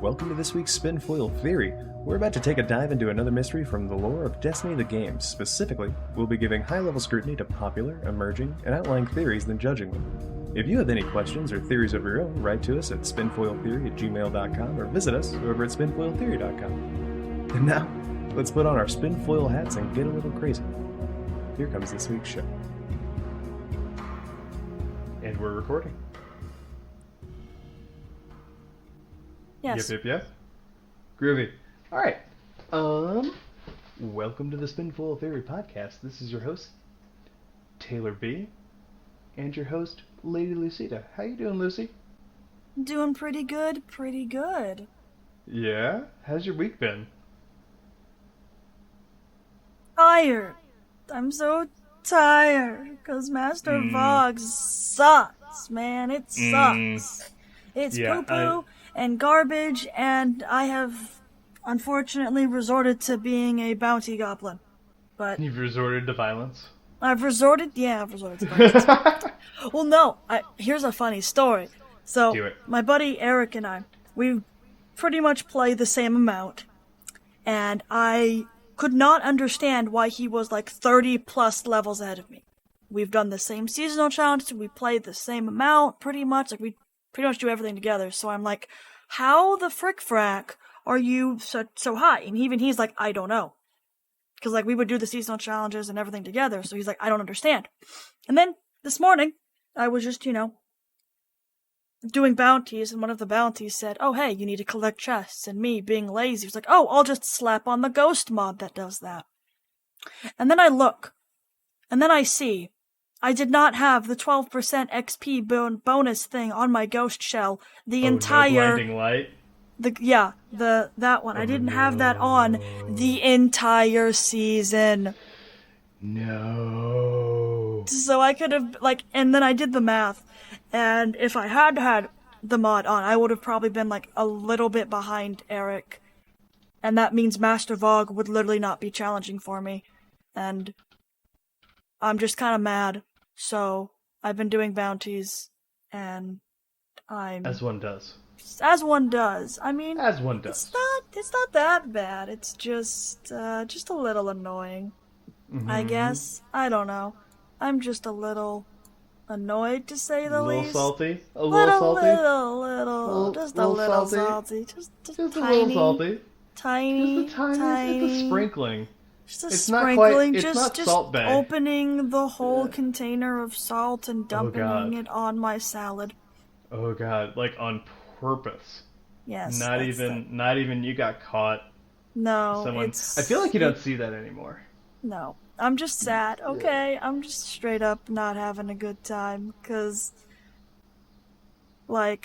welcome to this week's Spinfoil Theory. We're about to take a dive into another mystery from the lore of Destiny the game. Specifically, we'll be giving high-level scrutiny to popular, emerging, and outlying theories than judging them. If you have any questions or theories of your own, write to us at spinfoiltheory@gmail.com or visit us over at spinfoiltheory.com. And now, let's put on our spinfoil hats and get a little crazy. Here comes this week's show. And we're recording. Yes. Yep. Groovy. Alright. Welcome to the Spinfoil Theory Podcast. This is your host, Taylor-B, and your host, LadyLucida. How you doing, Lucy? Doing pretty good. Yeah? How's your week been? Tired. I'm so tired, because Master Vogue sucks, man. It sucks. It's poo-poo and garbage, and I have unfortunately resorted to being a bounty goblin. But You've resorted to violence? I've resorted to violence. Well, no. Here's a funny story. So, Do it. my buddy Eric and I, we pretty much play the same amount, and I could not understand why he was like 30 plus levels ahead of me. We've done the same seasonal challenges, we played the same amount, pretty much, like we pretty much do everything together, so I'm like, how the frick-frack are you so high? And even he's like, I don't know. Because like we would do the seasonal challenges and everything together, so he's like, I don't understand. And then, this morning, I was just, doing bounties, and one of the bounties said, oh hey, you need to collect chests, and me, being lazy, was like, oh, I'll just slap on the ghost mod that does that. And then I look, and then I see, I did not have the 12% XP bonus thing on my ghost shell the entire... No blinding light? That one. I didn't have that on the entire season. No. So I could have, and then I did the math, and if I had the mod on, I would have probably been, a little bit behind Eric. And that means Master Vogue would literally not be challenging for me. And I'm just kind of mad. So, I've been doing bounties, and I'm... As one does. As one does. I mean... As one does. It's not that bad. It's just a little annoying. Mm-hmm. I guess. I don't know. I'm just a little annoyed, to say the least. A little salty? A little salty? Just a little salty. Just a tiny, little salty. Tiny. Just a sprinkling. Just a It's sprinkling. not Just Salt Bay. opening the whole container of salt and dumping God. it on my salad. Oh god, on purpose. Yes. Not even you got caught. No, I feel like you don't see that anymore. No. I'm just sad, okay? I'm just straight up not having a good time, because, I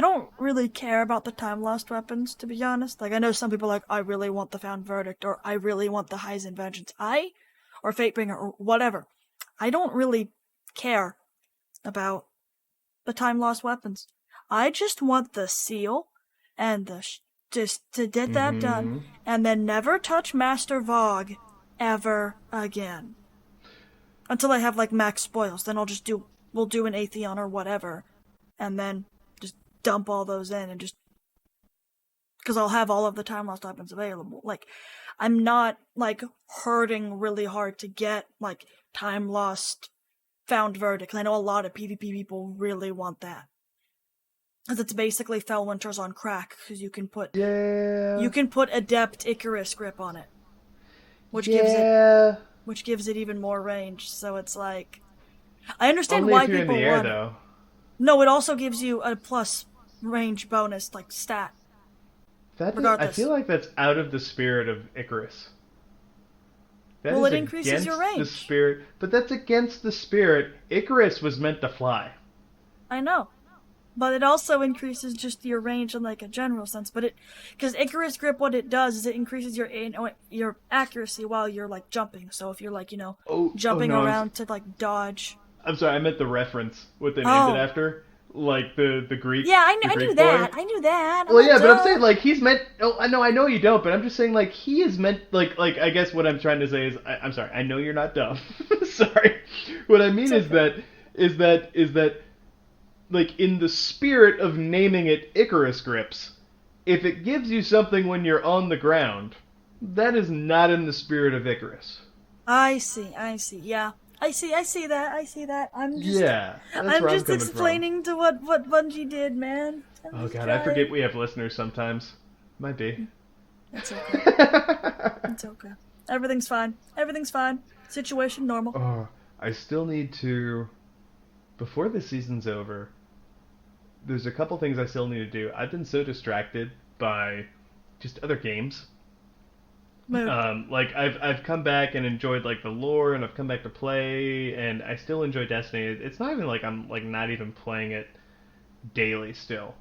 don't really care about the time-lost weapons, to be honest. I know some people I really want the Found Verdict, or I really want the Heisen Vengeance. Or Fatebringer, or whatever. I don't really care about the time-lost weapons. I just want the seal, and just to get that done, and then never touch Master Vogue ever again. Until I have, max spoils, then we'll do an Atheon or whatever, and then just dump all those in, and just... Because I'll have all of the time lost weapons available. I'm not, hurting really hard to get, time lost Found Verdict. I know a lot of PvP people really want that. Because it's basically Fellwinter's on crack, because you can put... Yeah. You can put Adept Icarus grip on it. Which gives it even more range, so it's I understand Only why if you're people in the air, want it. though. No, it also gives you a plus range bonus, stat. I feel like that's out of the spirit of Icarus. Well, it increases your range. The spirit, but that's against the spirit. Icarus was meant to fly. I know. But it also increases just your range in a general sense. But because Icarus grip, what it does is it increases your accuracy while you're jumping. So if you're jumping around to dodge. I'm sorry, I meant the reference. What they named it after, the Greek. Yeah, I Greek knew boy. that. I knew that. Well, yeah, but I'm saying he's meant. Oh, I know you don't, but I'm just saying he is meant. I guess what I'm trying to say is I'm sorry. I know you're not dumb. Sorry. What I mean is that like in the spirit of naming it Icarus Grips, if it gives you something when you're on the ground, that is not in the spirit of Icarus. I see, yeah. I see that. Yeah, that's I'm where I'm just coming from. explaining to what Bungie did, man. I'm Oh just god, I forget trying. we have listeners sometimes. Might be. It's okay. It's okay. Everything's fine. Everything's fine. Situation normal. Oh, I still need to. Before the season's over, there's a couple things I still need to do. I've been so distracted by just other games. Mood. Like I've come back and enjoyed like the lore, and I've come back to play, and I still enjoy Destiny. It's not even like I'm like not even playing it daily still.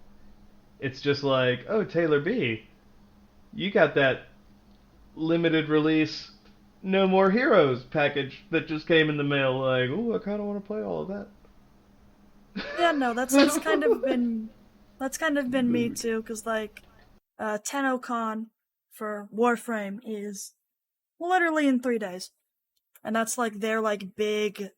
It's just like, oh, Taylor-B, you got that limited release No More Heroes package that just came in the mail. Like, oh, I kind of want to play all of that. Yeah, no, that's kind of been me Mood. too, cause like, TennoCon for Warframe is literally in 3 days, and that's like their like big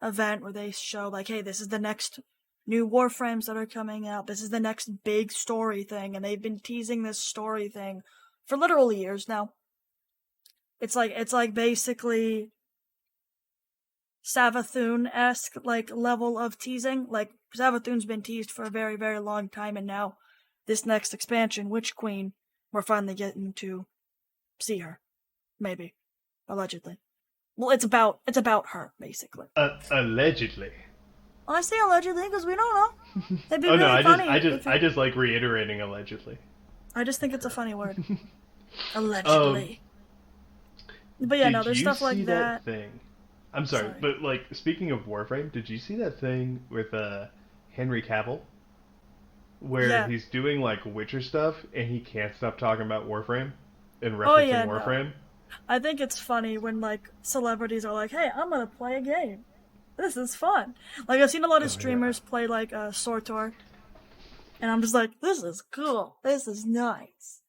event where they show like, hey, this is the next new Warframes that are coming out. This is the next big story thing, and they've been teasing this story thing for literal years now. It's like basically Savathun-esque like level of teasing. Like Savathun's been teased for a very, very long time, and now this next expansion, Witch Queen, we're finally getting to see her. Maybe. Allegedly. Well, it's about her, basically. Allegedly. Well, I say allegedly because we don't know. It'd be Oh no, really I just funny I just if I it. just like reiterating allegedly. I just think it's a funny word. Um, Allegedly. But yeah, no, did there's you stuff see like that that. thing? I'm sorry, Sorry. but like speaking of Warframe, did you see that thing with Henry Cavill where Yeah. he's doing like Witcher stuff and he can't stop talking about Warframe and Oh referencing yeah, no. Warframe? I think it's funny when like celebrities are like, "Hey, I'm gonna play a game. This is fun." Like I've seen a lot of Oh yeah. streamers play like SWTOR, and I'm just like, "This is cool. This is nice."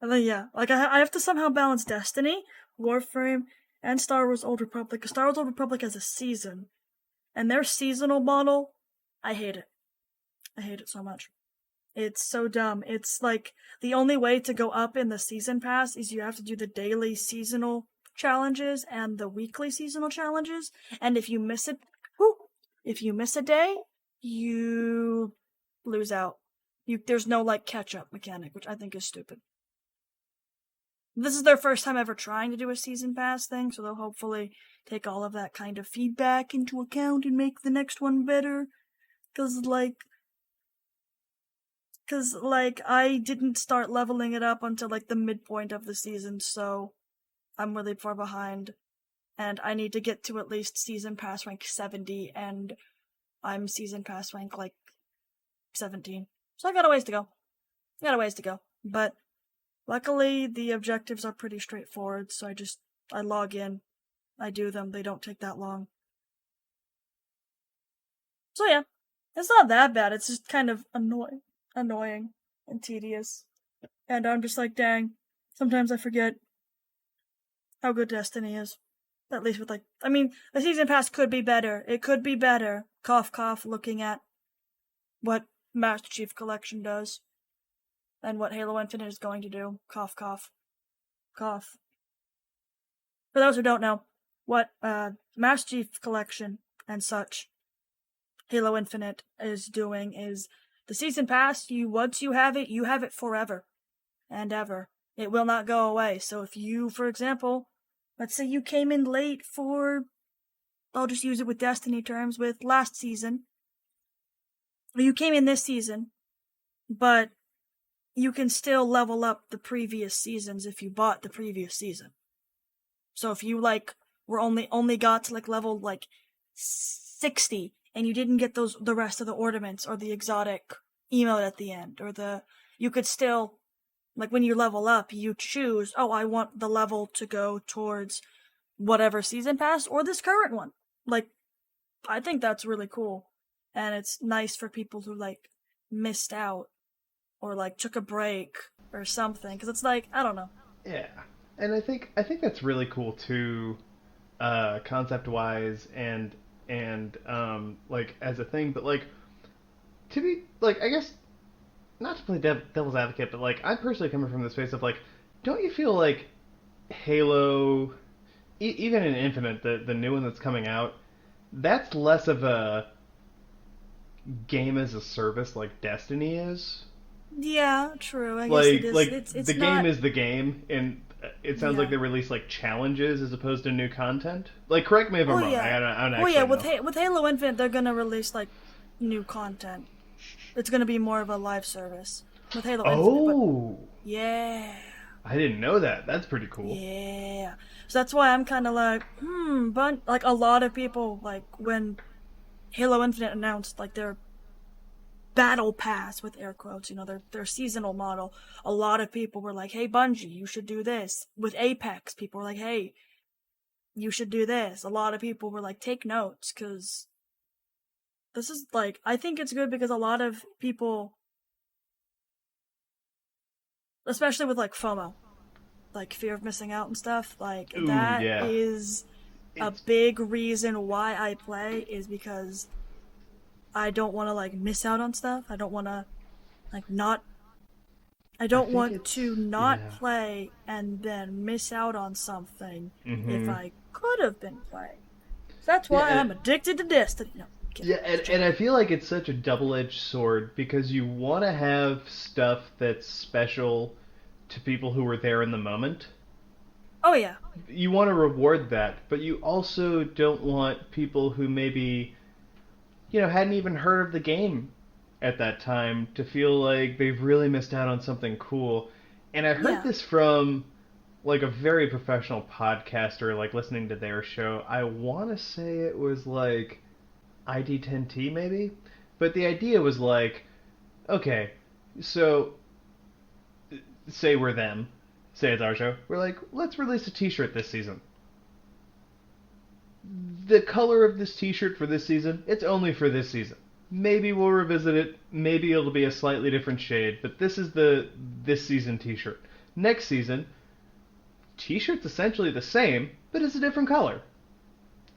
And then yeah, like I have to somehow balance Destiny, Warframe, and Star Wars Old Republic. 'Cause Star Wars Old Republic has a season, and their seasonal model, I hate it. I hate it so much. It's so dumb. It's like the only way to go up in the season pass is you have to do the daily seasonal challenges and the weekly seasonal challenges. And if you miss it, whew, if you miss a day, you lose out. There's no like catch up mechanic, which I think is stupid. This is their first time ever trying to do a season pass thing, so they'll hopefully take all of that kind of feedback into account and make the next one better. Cause I didn't start leveling it up until like the midpoint of the season, so I'm really far behind, and I need to get to at least season pass rank 70, and I'm season pass rank like 17. So I got a ways to go. But luckily the objectives are pretty straightforward, so I log in, I do them, they don't take that long. So yeah, it's not that bad, it's just kind of annoying and tedious. And I'm just like, dang, sometimes I forget how good Destiny is. At least with like, I mean, the season pass could be better. It could be better. Cough, cough, looking at what Master Chief Collection does and what Halo Infinite is going to do. Cough, cough, cough. For those who don't know, what Master Chief Collection and such Halo Infinite is doing is the season pass. Once you have it forever and ever. It will not go away. So if you, for example, let's say you came in late for, I'll just use it with Destiny terms, with last season, or you came in this season, but you can still level up the previous seasons if you bought the previous season. So if you like were only got to like level like 60 and you didn't get the rest of the ornaments or the exotic emote at the end, or you could still, like when you level up, you choose, oh, I want the level to go towards whatever season pass or this current one. Like, I think that's really cool. And it's nice for people who like missed out or like took a break or something. Cause it's like, I don't know. Yeah. And I think that's really cool too, concept wise and like as a thing, but like to be like, I guess not to play devil's advocate, but like I'm personally coming from the space of like, don't you feel like Halo, even in Infinite, the new one that's coming out, that's less of a game as a service like Destiny is. Yeah, true. I guess it is. It's The game not. is the game, and it sounds like Yeah. they release like challenges as opposed to new content. Like, correct me if I'm Oh wrong. yeah. I don't Oh actually yeah. know. With Halo Infinite, they're gonna release like new content. It's gonna be more of a live service with Halo Infinite. But Oh, yeah, I didn't know that. That's pretty cool. yeah. So that's why I'm kind of like, but like a lot of people like when Halo Infinite announced like their battle pass with air quotes, their seasonal model. A lot of people were like, "Hey, Bungie, you should do this." With Apex, people were like, "Hey, you should do this." A lot of people were like, "Take notes," because this is like, I think it's good because a lot of people, especially with like FOMO, like fear of missing out and stuff, like Ooh, that yeah. is a It's big reason why I play is because I don't want to like miss out on stuff. I don't want to like not I I don't think want it's to not yeah. play and then miss out on something if Mm-hmm. I could have been playing. So that's Yeah, why I'm addicted to Destiny. No, kidding. yeah, and I feel like it's such a double-edged sword because you want to have stuff that's special to people who were there in the moment. Oh yeah, You want to reward that, but you also don't want people who maybe, hadn't even heard of the game at that time to feel like they've really missed out on something cool. And I heard yeah, this from like a very professional podcaster, like listening to their show. I want to say it was like ID10T maybe, but the idea was like, okay, so say we're them, say it's our show. We're like, let's release a T-shirt this season. The color of this T-shirt for this season, it's only for this season. Maybe we'll revisit it. Maybe it'll be a slightly different shade, but this is the this season T-shirt. Next season, T-shirt's essentially the same, but it's a different color.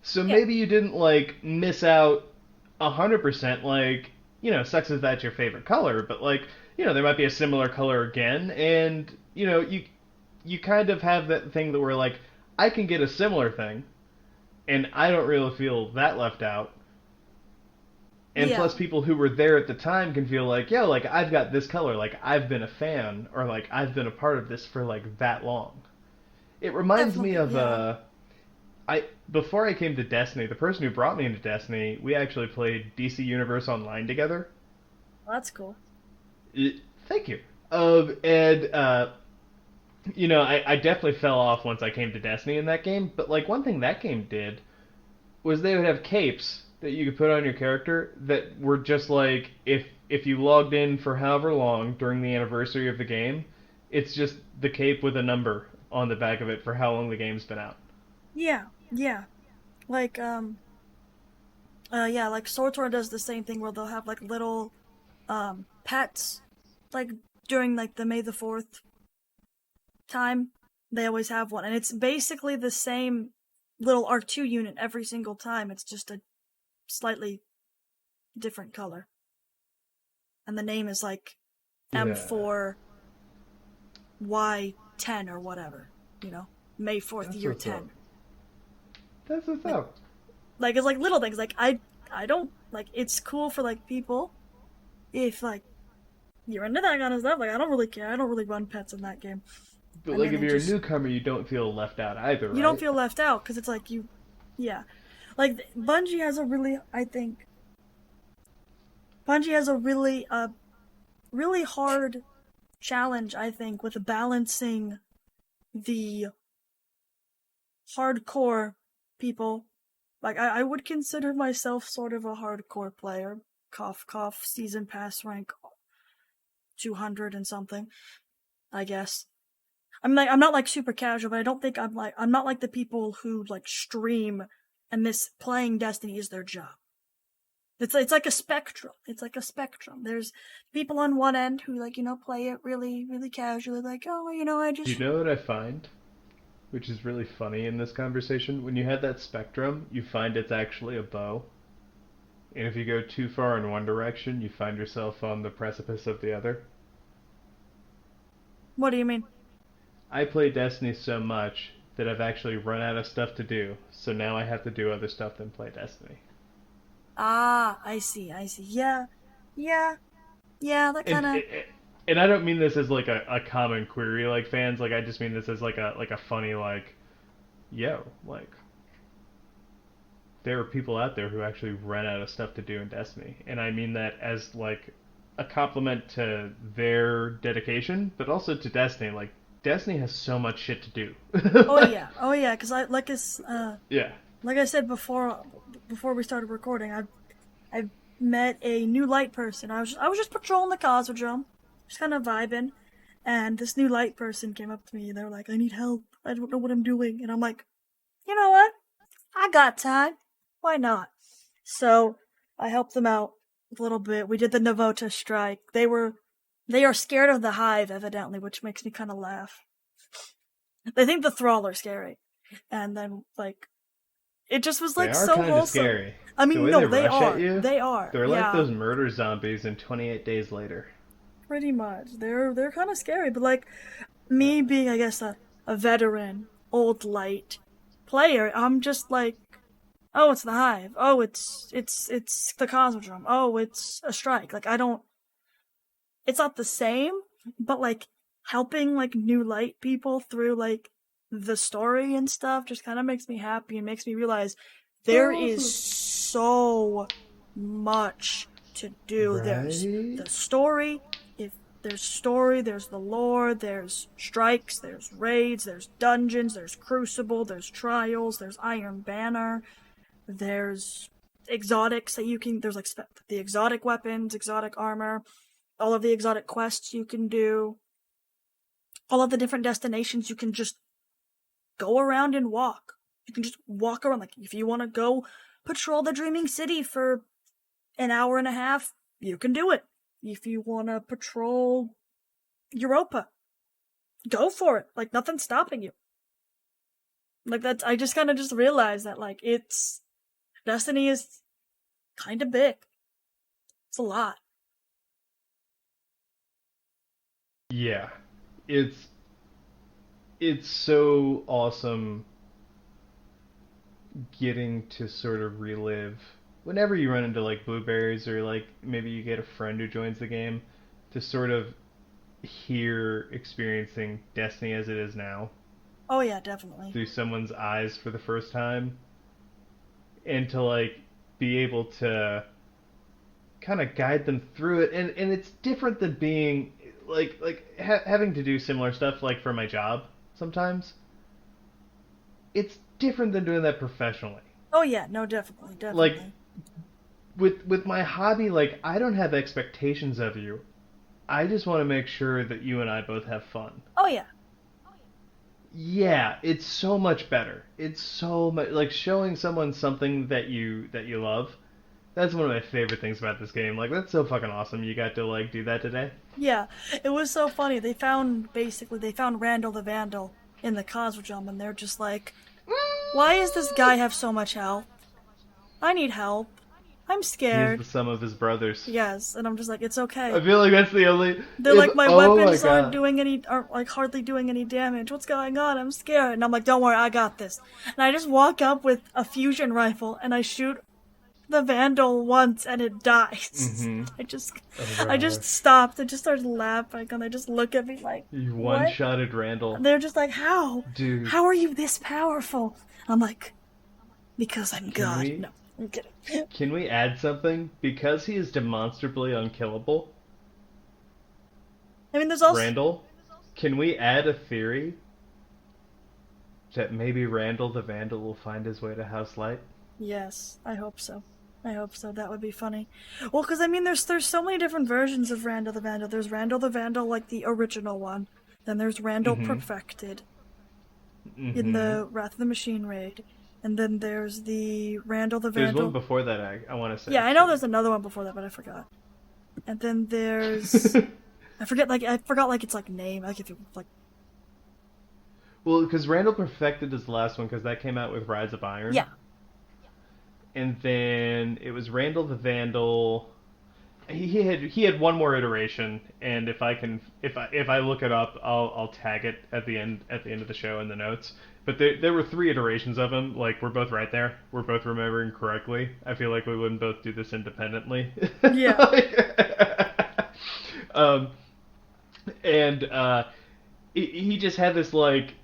So yeah, maybe you didn't like miss out 100%. Like, sucks if that's your favorite color, but like, there might be a similar color again, and you kind of have that thing that we're like, I can get a similar thing, and I don't really feel that left out. And yeah. plus, people who were there at the time can feel like, yo, like I've got this color, like I've been a fan, or like I've been a part of this for like that long. It reminds me Definitely, of yeah. I before I came to Destiny, the person who brought me into Destiny, we actually played DC Universe Online together. Well, that's cool. Thank you. And I definitely fell off once I came to Destiny in that game. But like one thing that game did was they would have capes that you could put on your character that were just like if you logged in for however long during the anniversary of the game, it's just the cape with a number on the back of it for how long the game's been out. Yeah, yeah. Like yeah, like SwordSword does the same thing where they'll have like little pets, like during like the May the 4th time. They always have one, and it's basically the same little R2 unit every single time. It's just a slightly different color, and the name is like Yeah, M4Y10 or whatever. May 4th that's year what's up. 10. That's what's Like up. like it's like little things. Like I don't like. It's cool for like people if like you're into that kind of stuff. Like I don't really care. I don't really run pets in that game. But I like if mainly you're a just newcomer, you don't feel left out either, you don't right? feel left out because it's like yeah. Like Bungie has a really, I think Bungie has a really hard challenge. I think with balancing the hardcore people. Like I would consider myself sort of a hardcore player. Cough cough. Season pass rank 200 and something. I guess. I'm not like super casual, but I don't think I'm not like the people who like stream and this playing Destiny is their job. It's like a spectrum. It's like a spectrum. There's people on one end who like play it really really casually, like I Do you just know what I find? Which is really funny in this conversation. When you have that spectrum, you find it's actually a bow. And if you go too far in one direction, you find yourself on the precipice of the other. What do you mean? I play Destiny so much that I've actually run out of stuff to do, so now I have to do other stuff than play Destiny. Ah, I see. Yeah, yeah, yeah. That kind of. And I don't mean this as like a common query like fans. Like I just mean this as like a funny like, yo, like there are people out there who actually run out of stuff to do in Destiny, and I mean that as like a compliment to their dedication, but also to Destiny. Like Destiny has so much shit to do. Oh yeah. Because Yeah. like I said before we started recording, I met a new light person. I was just patrolling the Cosmodrome, just kind of vibing, and this new light person came up to me. They were like, "I need help. I don't know what I'm doing," and I'm like, "You know what? I got time. Why not?" So I helped them out a little bit. We did the Navota strike. They are scared of the Hive, evidently, which makes me kind of laugh. They think the Thrall are scary, and then like. It just was like they are so kind of wholesome. scary. I mean, the way no, they they rush are. at you, They are. They're yeah, like those murder zombies in 28 Days Later. pretty much. They're kind of scary, but like me being, I guess, a veteran, old light player, I'm just like, oh, it's the Hive. Oh, it's the Cosmodrome. Oh, it's a strike. Like I don't. It's not the same, but like helping like new light people through like the story and stuff just kind of makes me happy and makes me realize there is so much to do. Right? There's the story. If there's story, there's the lore, there's strikes, there's raids, there's dungeons, there's Crucible, there's trials, there's Iron Banner, there's exotics that you can, there's like the exotic weapons, exotic armor, all of the exotic quests you can do, all of the different destinations you can just go around and walk. You can just walk around. Like, if you want to go patrol the Dreaming City for an hour and a half, you can do it. If you want to patrol Europa, go for it. Like, nothing's stopping you. Like, that's, I just kind of just realized that, like, Destiny is kind of big. It's a lot. Yeah. It's so awesome getting to sort of relive whenever you run into like blueberries or like maybe you get a friend who joins the game to sort of hear experiencing Destiny as it is now Oh, yeah, definitely. through someone's eyes for the first time and to like be able to kind of guide them through it and it's different than being having to do similar stuff like for my job sometimes. It's different than doing that professionally. Oh, yeah, no, definitely. Like with my hobby, like I don't have expectations of you. I just want to make sure that you and I both have fun. Oh, yeah. Yeah, it's so much better. It's so much like showing someone something that you love. That's one of my favorite things about this game. Like that's so fucking awesome. You got to like do that today. Yeah, it was so funny. They found Randall the Vandal in the Cosmodrome, and they're just like, why does this guy have so much health? I need help. I'm scared. He's the sum of his brothers. Yes, and I'm just like, it's okay. I feel like that's the only. They're like, my oh weapons my aren't like hardly doing any damage. What's going on? I'm scared. And I'm like, don't worry, I got this. And I just walk up with a fusion rifle and I shoot the Vandal once and it dies. Mm-hmm. I just stopped and just started laughing and they just look at me like, You what? one-shotted Randall. And they're just like, how? Dude. How are you this powerful? I'm like, because I'm God. we- No, I'm kidding. Can we add something? Because he is demonstrably unkillable, I mean, there's also... Randall, can we add a theory that maybe Randall the Vandal will find his way to House Light? Yes, I hope so. That would be funny. Well, because I mean, there's so many different versions of Randall the Vandal. There's Randall the Vandal, like the original one. Then there's Randall Perfected in the Wrath of the Machine raid. And then there's the Randall the Vandal. There's one before that, I want to say. Yeah, I know there's another one before that, but I forgot. And then there's... I forgot, it's like name. Like, if you, like... Well, because Randall Perfected is the last one, because that came out with Rise of Iron. Yeah. and then it was Randall the Vandal. He had one more iteration, and if I look it up, I'll tag it at the end of the show in the notes. But there were 3 iterations of him. Like, we're both right there. We're both remembering correctly. I feel like we wouldn't both do this independently. Yeah. And he just had this like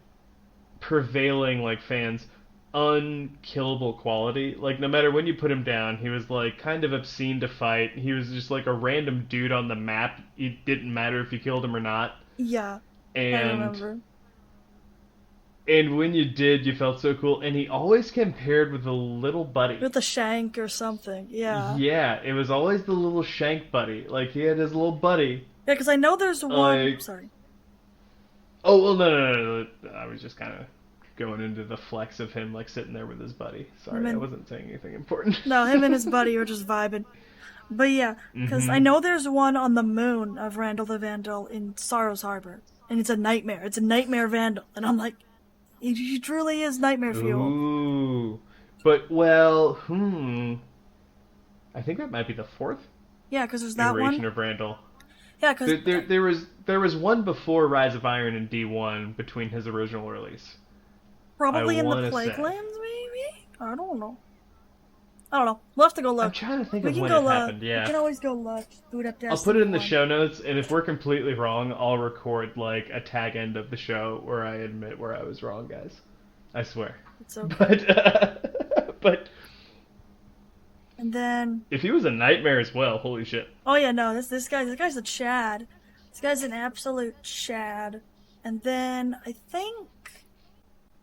prevailing like fans unkillable quality. Like, no matter when you put him down, he was like kind of obscene to fight. He was just like a random dude on the map. It didn't matter if you killed him or not. Yeah. And I remember. And when you did, you felt so cool. And he always compared with a little buddy. With a shank or something, yeah. Yeah, it was always the little shank buddy. Like, he had his little buddy. Yeah, because I know there's one... Sorry. Oh, well, no. I was just kind of going into the flex of him, like, sitting there with his buddy. Sorry, I wasn't saying anything important. No, him and his buddy are just vibing. But yeah, because I know there's one on the moon of Randall the Vandal in Sorrow's Harbor. And it's a nightmare. It's a nightmare Vandal. And I'm like... He truly is nightmare fuel. Ooh. But, well, I think that might be the 4th Yeah, because there's that iteration one. of Randall. Yeah, because... There was one before Rise of Iron in D1 between his original release. Probably in the Plague Lands, maybe? I don't know. We'll have to go look. I'm trying to think of when it happened, yeah. We can always go look. Boot up Destiny. I'll put it in the show notes, and if we're completely wrong, I'll record, like, a tag end of the show where I admit where I was wrong, guys. I swear. It's okay. But... And then... If he was a nightmare as well, holy shit. Oh yeah, no, this guy's a Chad. This guy's an absolute Chad. And then, I think...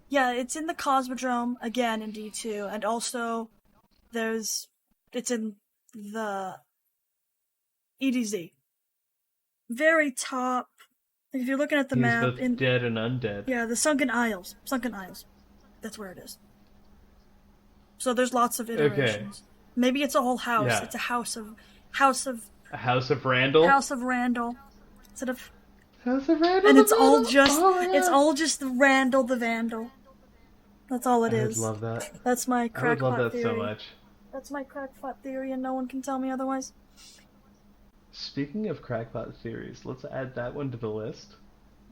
Yeah, it's in the Cosmodrome, again, in D2, and also... It's in the EDZ. Very top. If you're looking at the map, in Dead and Undead. Yeah, the Sunken Isles. That's where it is. So there's lots of iterations. Okay. Maybe it's a whole house. Yeah. It's a house of A House of Randall. House of Randall. Instead of House of Randall. And it's all just the Randall the Vandal. That's all it is. I would love that. That's my crackpot I would love that theory. so much. That's my crackpot theory, and no one can tell me otherwise. Speaking of crackpot theories, let's add that one to the list.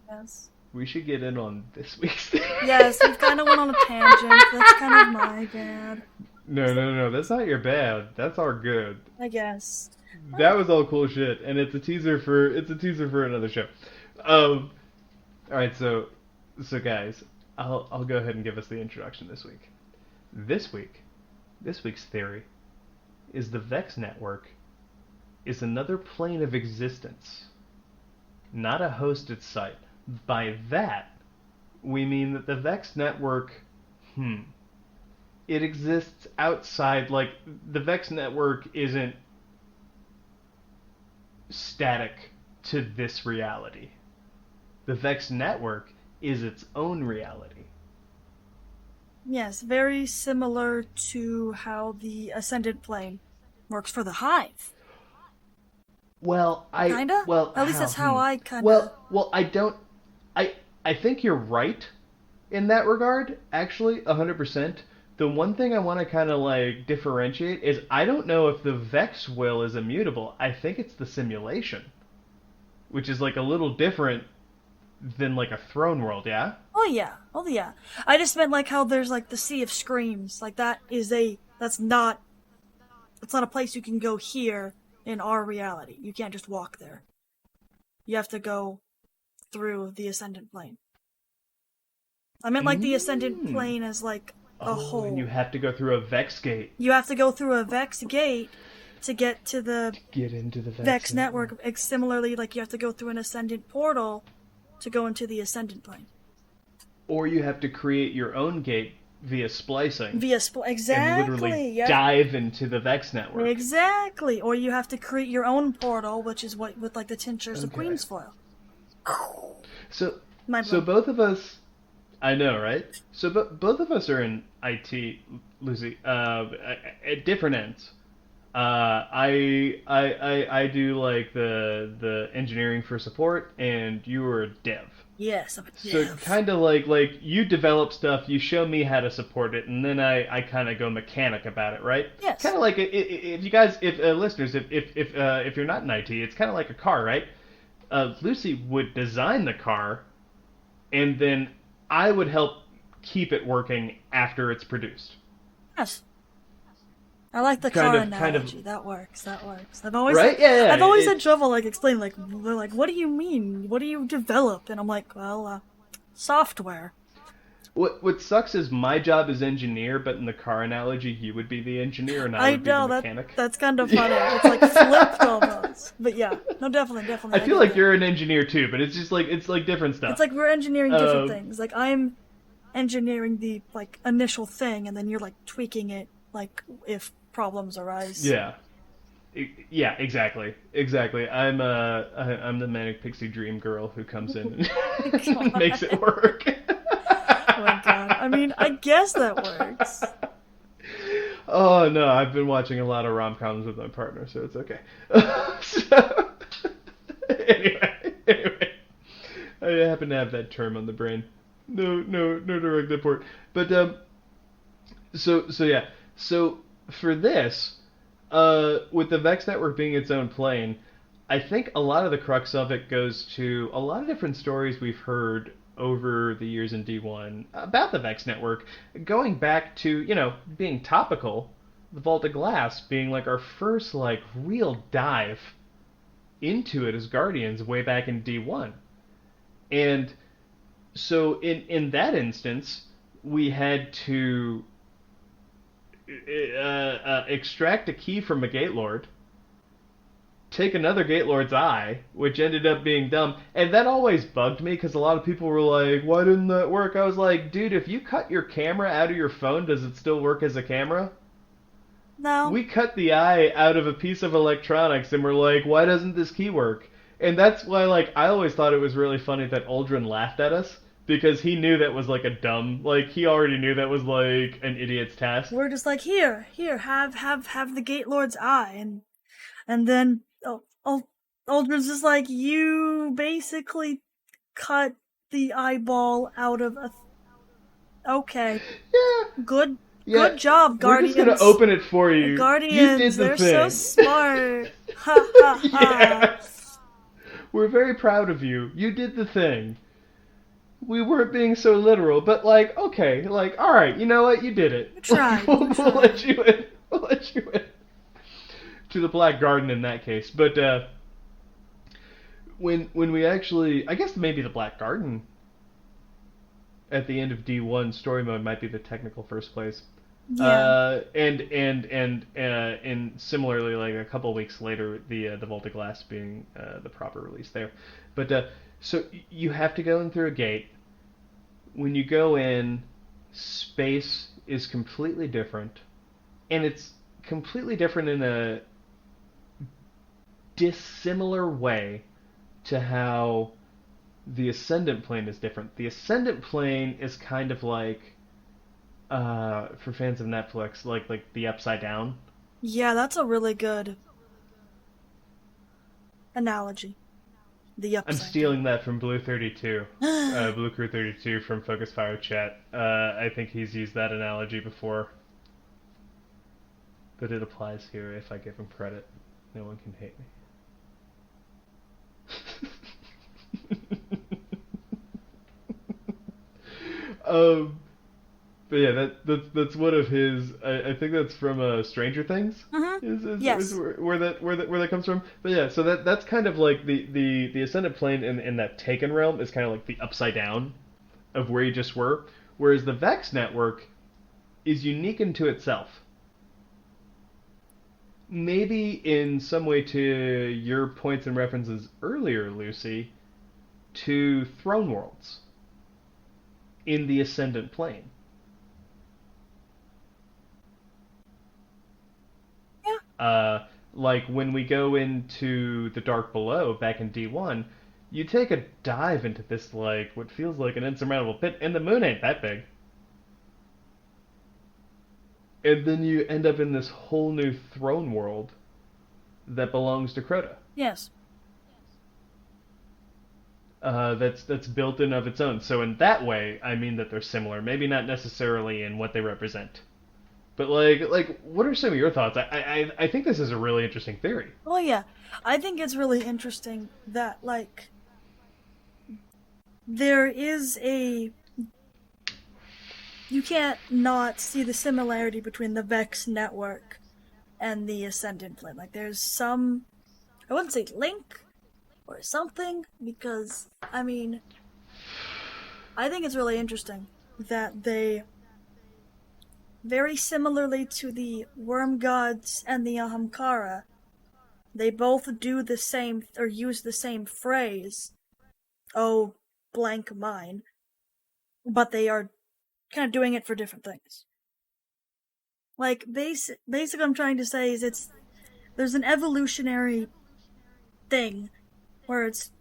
Yes. We should get in on this week's theory. Yes, we've kind of went on a tangent. That's kind of my bad. No. That's not your bad. That's our good. I guess. That was all cool shit, and it's a teaser for another show. All right, so guys, I'll go ahead and give us the introduction this week. This week's theory is the Vex Network is another plane of existence, not a hosted site. By that, we mean that the Vex Network, it exists outside, like, the Vex Network isn't static to this reality. The Vex Network is its own reality. Yes, very similar to how the Ascendant Plane works for the Hive. Well, kinda? Well, at least that's how I kinda... Well, I think you're right in that regard, actually, 100%. The one thing I want to kind of, like, differentiate is I don't know if the Vex will is immutable. I think it's the simulation, which is, like, a little different than, like, a throne world, yeah? Oh yeah. I just meant, like, how there's, like, the Sea of Screams. Like, that's not a place you can go here in our reality. You can't just walk there. You have to go through the Ascendant Plane. I meant, like, the Ascendant Plane as, like, a whole. And you have to go through a Vex gate. You have to go through a Vex gate to get into the Vex Network. Similarly, like, you have to go through an Ascendant portal to go into the Ascendant Plane. Or you have to create your own gate via splicing. Exactly. And literally dive into the Vex Network. Exactly. Or you have to create your own portal, which is what with, like, the tinctures of Queensfoil. So both of us, I know, right? So both of us are in IT, Lucy, at different ends. I do like the engineering for support, and you are a dev. Yes, I'm a So dev. kind of like you develop stuff, you show me how to support it, and then I kind of go mechanic about it, right? Yes. Kind of like if you guys, if listeners, if you're not in IT, it's kind of like a car, right? Lucy would design the car, and then I would help keep it working after it's produced. Yes. I like the Kind car of, kind of, analogy. That works. That works. I've always right? Yeah, I've always had it, trouble like explaining like they're like, what do you mean? What do you develop? And I'm like, well, software. what sucks is my job is engineer, but in the car analogy, you would be the engineer and I I would be the know mechanic. that's kind of funny. It's like flipped almost. But yeah, no, definitely. I feel get like that. you're an engineer too, but it's just like it's like different stuff. It's like we're engineering different Um, things. Like I'm engineering the like initial thing, and then you're like tweaking it, like if problems arise. Yeah. Yeah, exactly. I'm the manic pixie dream girl who comes in and makes it work. Oh my god. I mean, I guess that works. Oh no, I've been watching a lot of rom-coms with my partner, so it's okay. Anyway, I happen to have that term on the brain. No direct import. But so yeah. So for this, with the Vex Network being its own plane, I think a lot of the crux of it goes to a lot of different stories we've heard over the years in D1 about the Vex Network, going back to, being topical, the Vault of Glass being like our first like real dive into it as Guardians way back in D1. And so in that instance, we had to extract a key from a Gate Lord, take another Gate Lord's eye, which ended up being dumb, and that always bugged me because a lot of people were like, "Why didn't that work?" I was like, "Dude, if you cut your camera out of your phone, does it still work as a camera?" No. We cut the eye out of a piece of electronics, and we're like, "Why doesn't this key work?" And that's why, like, I always thought it was really funny that Aldrin laughed at us because he knew that was like a dumb, like he already knew that was like an idiot's task. We're just like, here, have the Gate Lord's eye, and then Aldrin's just like, you basically cut the eyeball out of a. Okay, Yeah. good Yeah, job, Guardians. We're just gonna open it for you. The Guardians, You did the they're thing. so smart. Ha ha ha. Yes. We're very proud of you. You did the thing. We weren't being so literal, but like, okay, like, all right, you know what? You did it. You tried. We'll You tried. let you in. We'll let you in. To the Black Garden in that case, but when we actually, I guess maybe the Black Garden at the end of D1 story mode might be the technical first place. Yeah. And similarly, like a couple weeks later, the Vault of Glass being the proper release there. But so you have to go in through a gate. When you go in, space is completely different, and it's completely different in a dissimilar way to how the Ascendant Plane is different. The Ascendant Plane is kind of like, for fans of Netflix, like the Upside Down. Yeah, that's a really good analogy. The upside. I'm stealing that from Blue 32, Blue Crew 32 from Focus Fire Chat. I think he's used that analogy before, but it applies here if I give him credit. No one can hate me. But yeah, that's one of his. I think that's from Stranger Things. Yes. Is where that comes from. But yeah, so that's kind of like the Ascendant Plane in that Taken realm is kind of like the upside down of where you just were, whereas the Vex Network is unique unto itself. Maybe in some way to your points and references earlier, Lucy, to Throne Worlds in the Ascendant Plane. Like when we go into the Dark Below back in D1, you take a dive into this like what feels like an insurmountable pit, and the moon ain't that big. And then you end up in this whole new throne world that belongs to Crota. Yes. That's built in of its own. So in that way, I mean that they're similar. Maybe not necessarily in what they represent. But what are some of your thoughts? I think this is a really interesting theory. Well, yeah. I think it's really interesting that, like, there is a... You can't not see the similarity between the Vex Network and the Ascendant Plane. Like, there's some... I wouldn't say link or something, because, I mean... I think it's really interesting that they... Very similarly to the Worm Gods and the Ahamkara, they both do the same, or use the same phrase, oh, blank mine, but they are kind of doing it for different things. Like, basically what I'm trying to say is there's an evolutionary thing where it's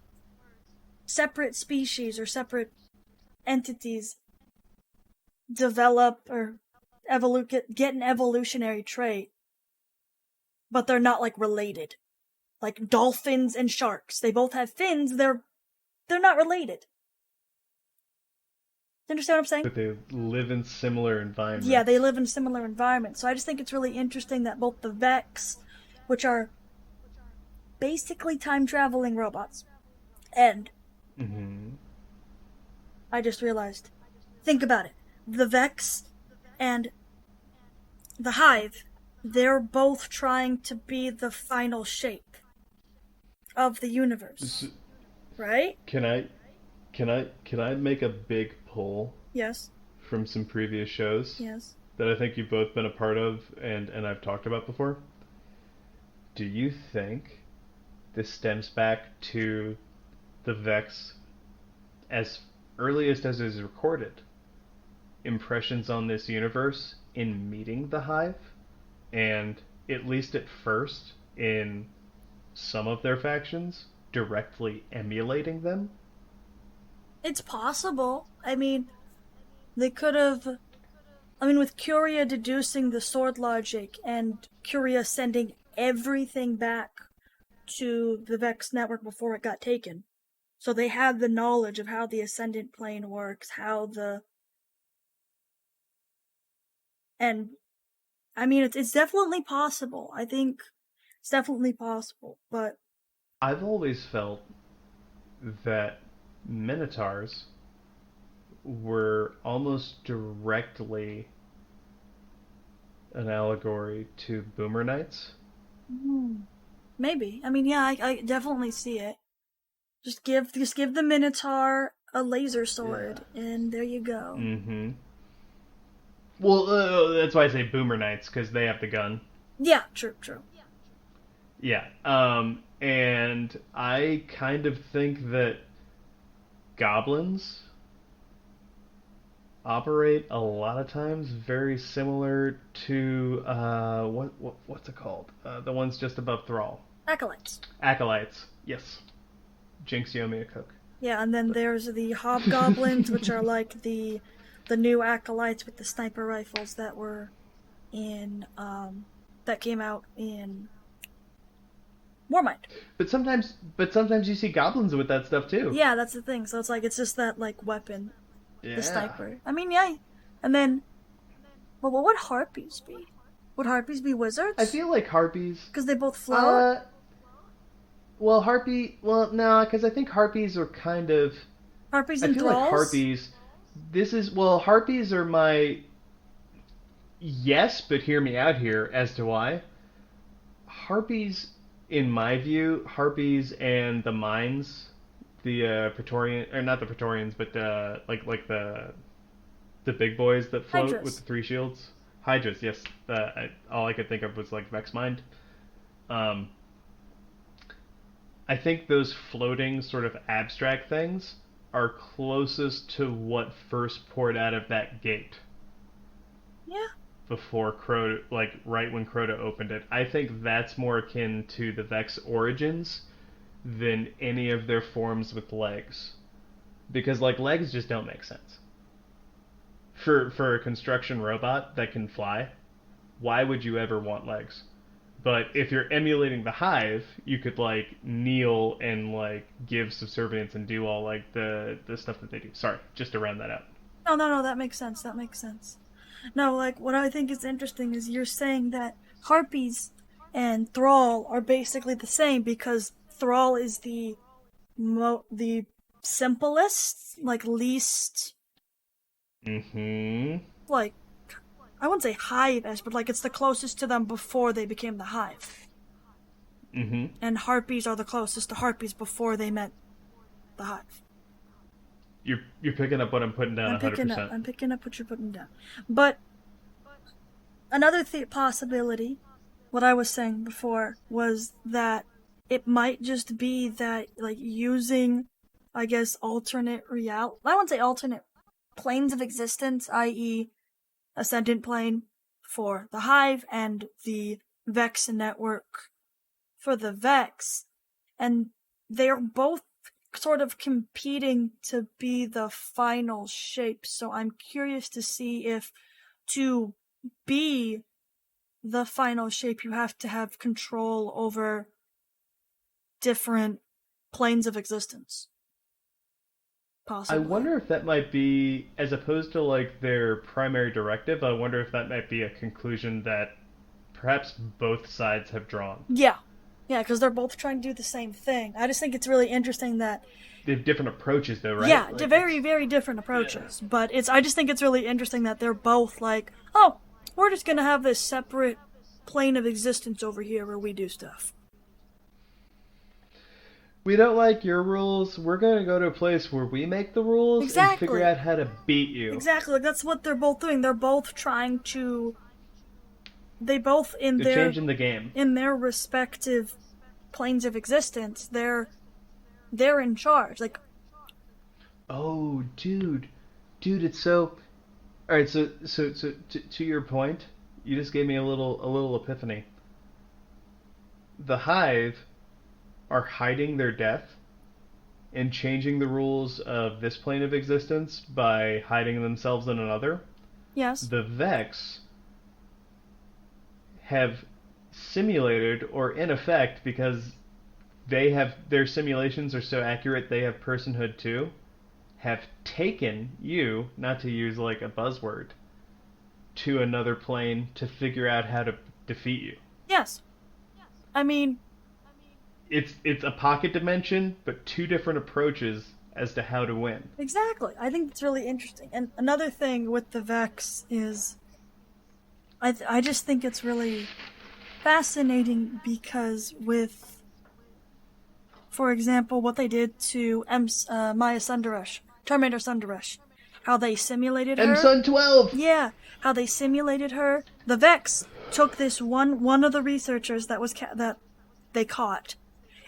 separate species or separate entities develop or get an evolutionary trait, but they're not, like, related. Like dolphins and sharks. They both have fins, they're not related. You understand what I'm saying? But they live in similar environments. Yeah, they live in similar environments. So I just think it's really interesting that both the Vex, which are basically time-traveling robots, and... I just realized. Think about it. The Vex and the Hive, they're both trying to be the final shape of the universe. Right? Can I make a big pull? Yes. From some previous shows? Yes. That I think you've both been a part of and I've talked about before? Do you think this stems back to the Vex as earliest as is recorded? Impressions on this universe in meeting the Hive, and at least at first in some of their factions directly emulating them? It's possible. I mean, they could have... I mean, with Curia deducing the sword logic and Curia sending everything back to the Vex Network before it got taken. So they had the knowledge of how the Ascendant Plane works, how the... And, I mean, it's definitely possible. I think it's definitely possible, but... I've always felt that Minotaurs were almost directly an allegory to Boomer Knights. Maybe. I mean, yeah, I definitely see it. Just give the Minotaur a laser sword, and there you go. Well, that's why I say Boomer Knights, because they have the gun. Yeah, true. Yeah, and I kind of think that goblins operate a lot of times very similar to what's it called? The ones just above Thrall. Acolytes. Acolytes. Yes. Jinx, you owe me a Coke. Yeah, and then there's the hobgoblins, which are like the new acolytes with the sniper rifles that were in that came out in Warmind. But sometimes you see goblins with that stuff too. Yeah, that's the thing. So it's just that, like, weapon. Yeah. The sniper. I mean, yeah. And then, well, what would harpies be? Would harpies be wizards? I feel like harpies... Because they both float? Well, no, because I think harpies are kind of... Harpies and thralls? I feel like harpies... harpies are my... Yes, but hear me out here as to why. Harpies, in my view, harpies and the mines... The Praetorian, or not the Praetorians, but like the big boys that float Hydras. With the three shields. Hydras, yes. All I could think of was like Vex Mind. I think those floating sort of abstract things are closest to what first poured out of that gate. Yeah. Before Crota, like right when Crota opened it. I think that's more akin to the Vex origins than any of their forms with legs. Because, like, legs just don't make sense. For a construction robot that can fly, why would you ever want legs? But if you're emulating the hive, you could like kneel and like give subservience and do all like the stuff that they do. Sorry, just to round that out. No, that makes sense. That makes sense. No, like, what I think is interesting is you're saying that harpies and thrall are basically the same because thrall is the simplest, like, least, Mm-hmm. like, I wouldn't say hive-esque, but like it's the closest to them before they became the hive. Mm-hmm. And harpies are the closest to harpies before they met the hive. You're picking up what I'm putting down 100%. I'm picking up what you're putting down. But another possibility, what I was saying before, was that it might just be that, like, using, I guess, alternate reality. I wouldn't say alternate planes of existence, i.e., Ascendant Plane for the Hive and the Vex Network for the Vex. And they're both sort of competing to be the final shape. So I'm curious to see if to be the final shape you have to have control over different planes of existence. Possibly. I wonder if that might be, as opposed to like their primary directive, I wonder if that might be a conclusion that perhaps both sides have drawn. Yeah, because they're both trying to do the same thing. I just think it's really interesting that They have different approaches though, right? yeah, Like, very, very different approaches. Yeah. But I just think it's really interesting that they're both like, oh, we're just gonna have this separate plane of existence over here where we do stuff. We don't like your rules. We're going to go to a place where we make the rules and figure out how to beat you. Exactly. Like, that's what they're both doing. They're both trying to... They're changing the game. In their respective planes of existence, they're in charge. Like... Oh, dude, it's so... Alright, so to your point, you just gave me a little epiphany. The Hive are hiding their death and changing the rules of this plane of existence by hiding themselves in another. Yes. The Vex have simulated, or in effect, because their simulations are so accurate, they have personhood too, have taken you, not to use like a buzzword, to another plane to figure out how to defeat you. Yes. I mean... It's a pocket dimension, but two different approaches as to how to win. Exactly. I think it's really interesting. And another thing with the Vex is... I just think it's really fascinating because with... For example, what they did to Maya Sundaresh, Terminator Sundaresh. How they simulated her. M-Sun 12! Yeah, how they simulated her. The Vex took this one of the researchers that they caught,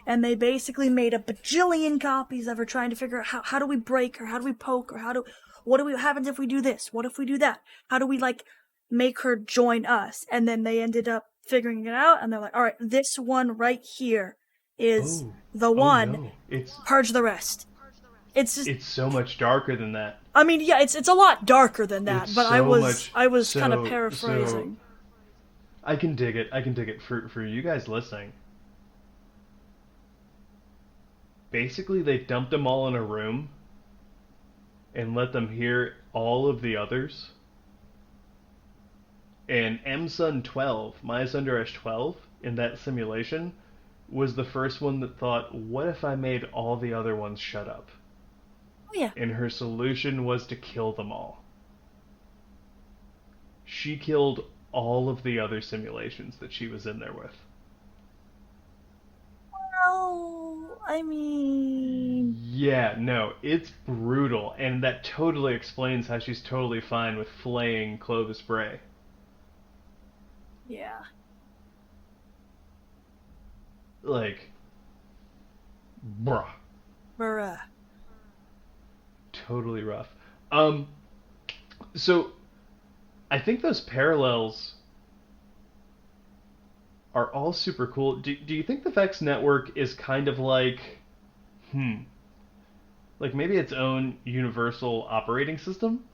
and they basically made a bajillion copies of her, trying to figure out how do we break her, how do we poke her, what happens if we do this, what if we do that, how do we like make her join us? And then they ended up figuring it out, and they're like, all right, this one right here is the one. No. It's purge the rest. It's so much darker than that. I mean, yeah, it's a lot darker than that, It's but so I was so, kind of paraphrasing. I can dig it for you guys listening. Basically, they dumped them all in a room and let them hear all of the others. And M-Sun 12, Maya Sundaresh 12, in that simulation, was the first one that thought, what if I made all the other ones shut up? Oh, yeah. And her solution was to kill them all. She killed all of the other simulations that she was in there with. Well, I mean... Yeah, no, it's brutal, and that totally explains how she's totally fine with flaying Clovis Bray. Yeah. Like, bruh. Bruh. Totally rough. So, I think those parallels are all super cool. Do you think the Vex Network is kind of like, like maybe its own universal operating system?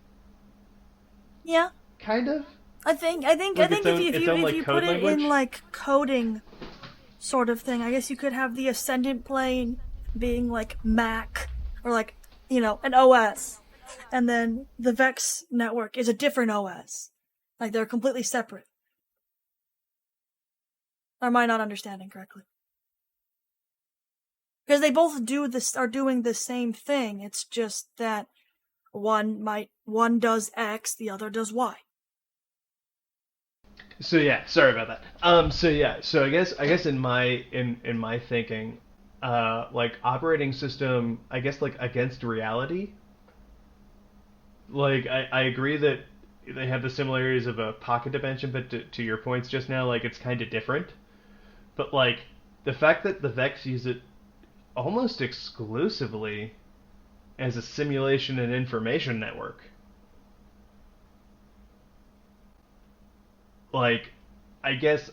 Yeah. Kind of? I think Like its own its own if like you code put it language? in like coding sort of thing, I guess you could have the Ascendant plane being like Mac or like, an OS. And then the Vex network is a different OS. Like they're completely separate. Or am I not understanding correctly? Because they both are doing the same thing. It's just that one does X, the other does Y. So yeah, sorry about that. So yeah, so I guess in my thinking, like operating system, I guess like against reality. Like I agree that they have the similarities of a pocket dimension, but to your points just now, like it's kind of different. But like the fact that the Vex use it almost exclusively as a simulation and information network, like I guess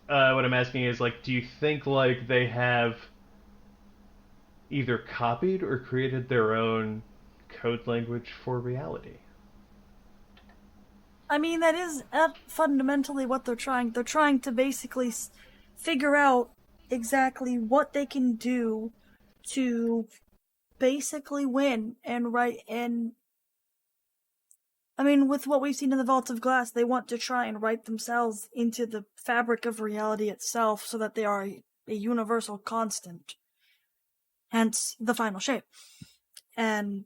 what I'm asking is like, do you think like they have either copied or created their own code language for reality? I mean, that is fundamentally what they're trying. They're trying to basically figure out exactly what they can do to basically win and right. And I mean, with what we've seen in the Vault of Glass, they want to try and write themselves into the fabric of reality itself so that they are a universal constant. Hence the final shape. And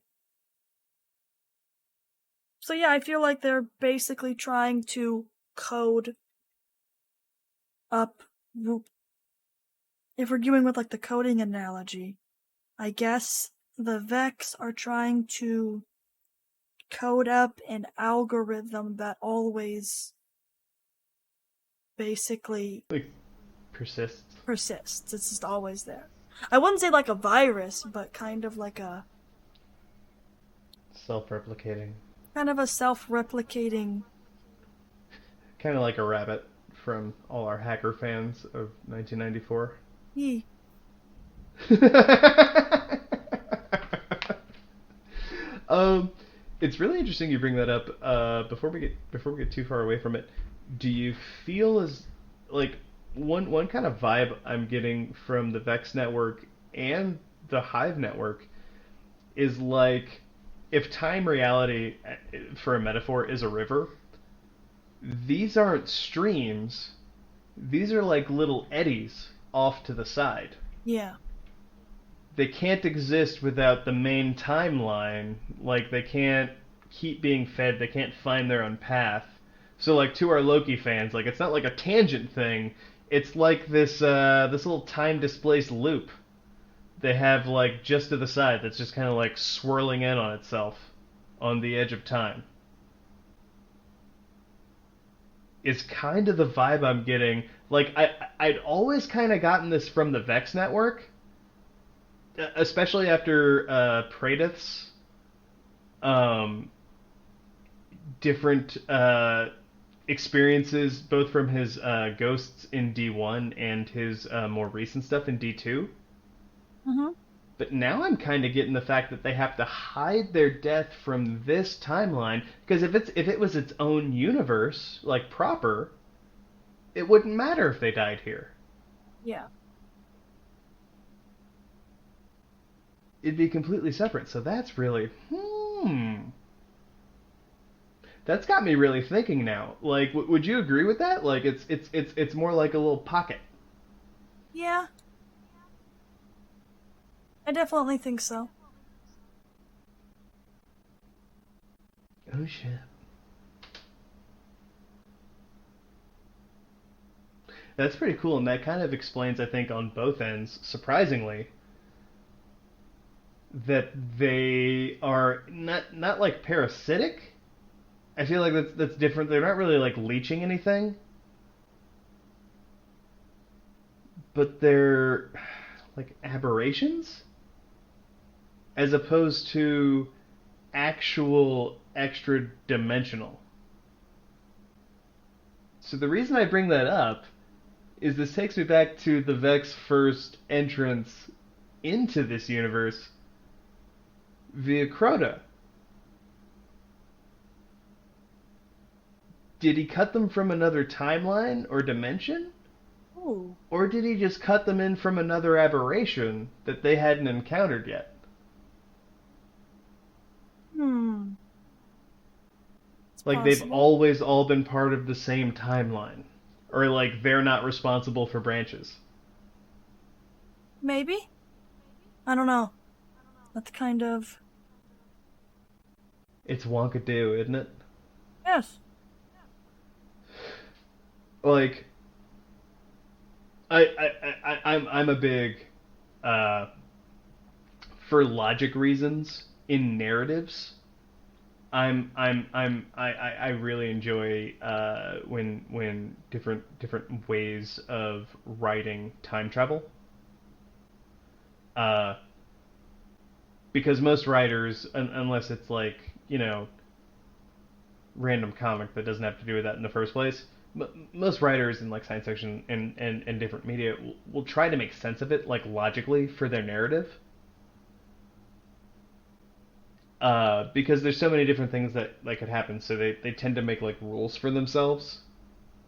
so yeah, I feel like they're basically trying to code up. If we're going with like the coding analogy, I guess the Vex are trying to code up an algorithm that always basically Like persists. persists. It's just always there. I wouldn't say like a virus, but kind of like a Self-replicating. self-replicating. Kind of like a rabbit from all our hacker fans of 1994. Yee. um, it's really interesting you bring that up. Before we get too far away from it, do you feel as like one kind of vibe I'm getting from the Vex network and the Hive network is like if time reality, for a metaphor, is a river, these aren't streams. These are like little eddies off to the side. Yeah. They can't exist without the main timeline. Like they can't keep being fed. They can't find their own path. So like to our Loki fans, like it's not like a tangent thing. It's like this little time displaced loop they have like just to the side that's just kind of like swirling in on itself on the edge of time. Is kind of the vibe I'm getting. Like I'd always kind of gotten this from the Vex network, especially after Pradith's um, different experiences, both from his ghosts in D1 and his more recent stuff in D2. Mm-hmm. But now I'm kind of getting the fact that they have to hide their death from this timeline because if it was its own universe, like proper, it wouldn't matter if they died here. Yeah. It'd be completely separate. So that's really That's got me really thinking now. Like, would you agree with that? Like, it's more like a little pocket. Yeah. I definitely think so. Oh shit. That's pretty cool, and that kind of explains, I think, on both ends, surprisingly, that they are not like parasitic. I feel like that's different. They're not really like leeching anything, but they're like aberrations as opposed to actual extra dimensional. So the reason I bring that up is this takes me back to the Vex first entrance into this universe via Crota. did he cut them from another timeline or dimension? Ooh. Or did he just cut them in from another aberration that they hadn't encountered yet? Hmm. It's Like, they've possible. always all been part of the same timeline. Or, like, they're not responsible for branches. Maybe? I don't know. That's kind of... It's Wonkadoo, isn't it? Yes. Like, I'm a big, for logic reasons, in narratives, I really enjoy when different ways of writing time travel. Because most writers, unless it's like, random comic that doesn't have to do with that in the first place, most writers in like science fiction and different media will try to make sense of it like logically for their narrative. Because there's so many different things that could happen, so they tend to make like rules for themselves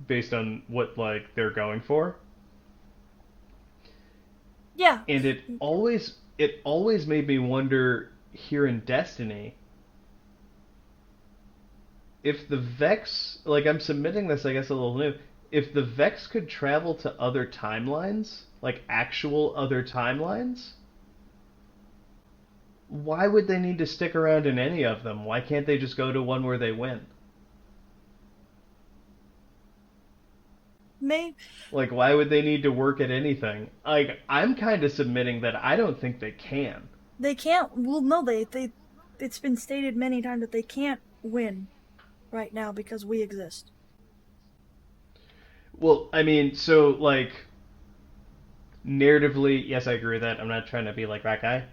based on what like they're going for. Yeah. And it always made me wonder here in Destiny if the Vex, like I'm submitting this I guess a little new, if the Vex could travel to other timelines, like actual other timelines, why would they need to stick around in any of them? Why can't they just go to one where they win? Maybe. Like, why would they need to work at anything? Like, I'm kind of submitting that I don't think they can. They can't... Well, no, it's been stated many times that they can't win right now because we exist. Well, I mean, so, like, narratively, yes, I agree with that. I'm not trying to be like that guy.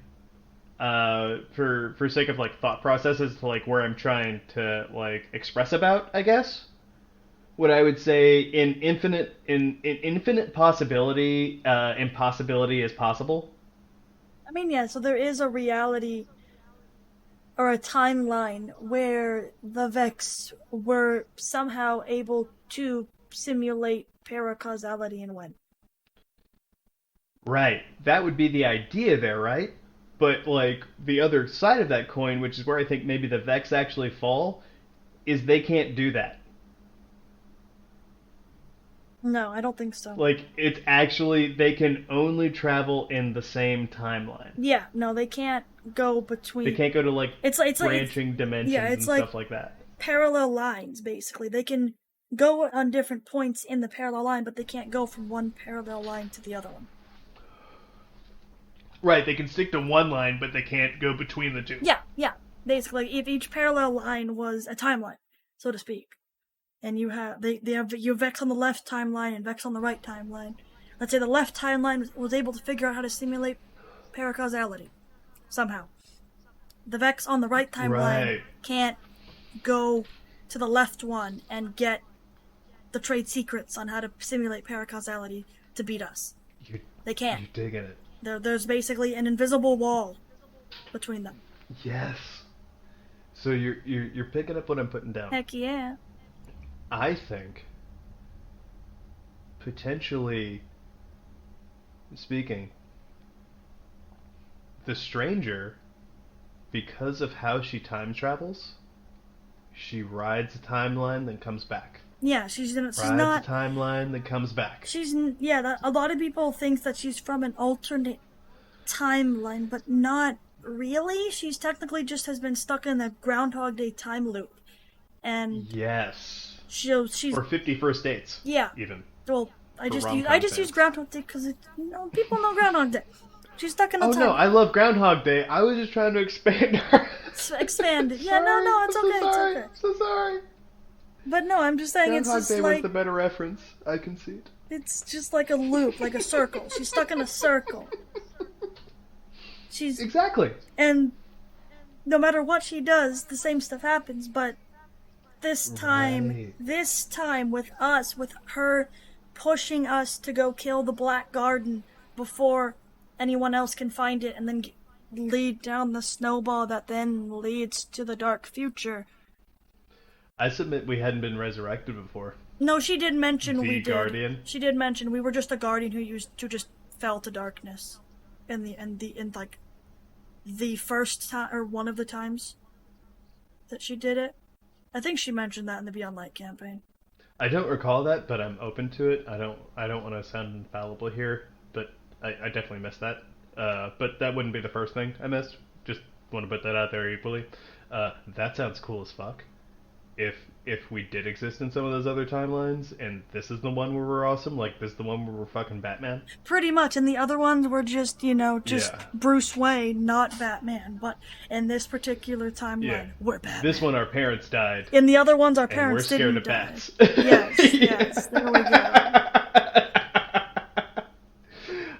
For sake of, like, thought processes to, like, where I'm trying to, like, express about, I guess. What I would say in infinite possibility, impossibility is possible. I mean, yeah, so there is a reality or a timeline where the Vex were somehow able to simulate paracausality and win. Right. That would be the idea there, right? But like the other side of that coin, which is where I think maybe the Vex actually fall, is they can't do that. No, I don't think so. Like it's actually they can only travel in the same timeline. Yeah, no, they can't go between. They can't go to like It's like branching dimensions yeah, and it's like stuff like that. parallel lines. Basically, they can go on different points in the parallel line, but they can't go from one parallel line to the other one. Right, they can stick to one line, but they can't go between the two. Yeah. Basically, if each parallel line was a timeline, so to speak, and you have you have Vex on the left timeline and Vex on the right timeline. Let's say the left timeline was able to figure out how to simulate paracausality somehow. The Vex on the right timeline can't go to the left one and get the trade secrets on how to simulate paracausality to beat us. They can't. You're digging it. There's basically an invisible wall between them. Yes. So you're picking up what I'm putting down. Heck yeah. I think potentially speaking, the stranger, because of how she time travels, she rides a timeline, then comes back. Yeah, she's not. Rides a timeline, then comes back. A lot of people think that she's from an alternate timeline, but not really. She's technically just has been stuck in the Groundhog Day time loop, and yes, she's or 51st Dates. Yeah, even. Well, I just use Groundhog Day because people know Groundhog Day. She's stuck in a time. Oh no, I love Groundhog Day. I was just trying to expand her. Expand it. Yeah, no, it's okay. So sorry. It's okay. So sorry. But no, I'm just saying Groundhog it's just Day like was the better reference. I concede. it's just like a loop, like a circle. She's stuck in a circle. She's Exactly. And no matter what she does, the same stuff happens. But this time with us, with her pushing us to go kill the Black Garden before anyone else can find it, and then lead down the snowball that then leads to the dark future. I submit we hadn't been resurrected before. No, she did mention The we did. Guardian? She did mention we were just a guardian who just fell to darkness, in like the first time or one of the times that she did it. I think she mentioned that in the Beyond Light campaign. I don't recall that, but I'm open to it. I don't want to sound infallible here, but I definitely missed that. But that wouldn't be the first thing I missed. Just want to put that out there equally. That sounds cool as fuck. If we did exist in some of those other timelines, and this is the one where we're awesome, like this is the one where we're fucking Batman. Pretty much, and the other ones were just Bruce Wayne, not Batman. But in this particular timeline, we're Batman. This one, our parents died. In the other ones, our parents didn't die. And we're scared of bats. Yes, there we go.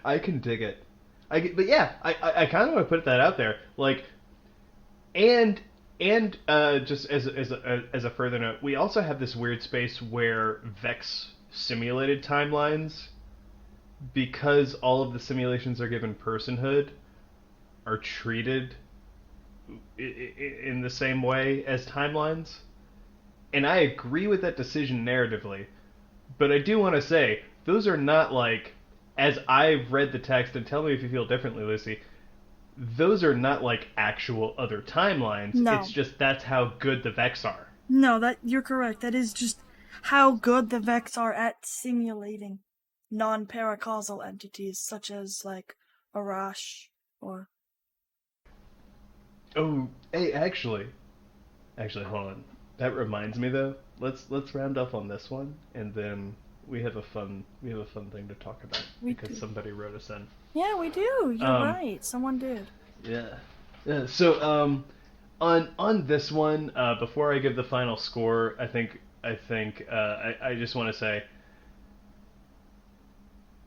I can dig it. But yeah, I kind of want to put that out there, like, and just as a further note, we also have this weird space where Vex simulated timelines, because all of the simulations are given personhood, are treated in the same way as timelines. And I agree with that decision narratively, but I do want to say, those are not like, as I've read the text, and tell me if you feel differently, Lucy, those are not like actual other timelines. No. It's just that's how good the Vex are. No, that you're correct. That is just how good the Vex are at simulating non-paracausal entities, such as like Arash or. Oh, hey, actually, hold on. That reminds me though. Let's round up on this one, and then we have a fun thing to talk about because somebody wrote us in. Yeah, we do. You're right. Someone did. Yeah. So on this one, before I give the final score, I just want to say,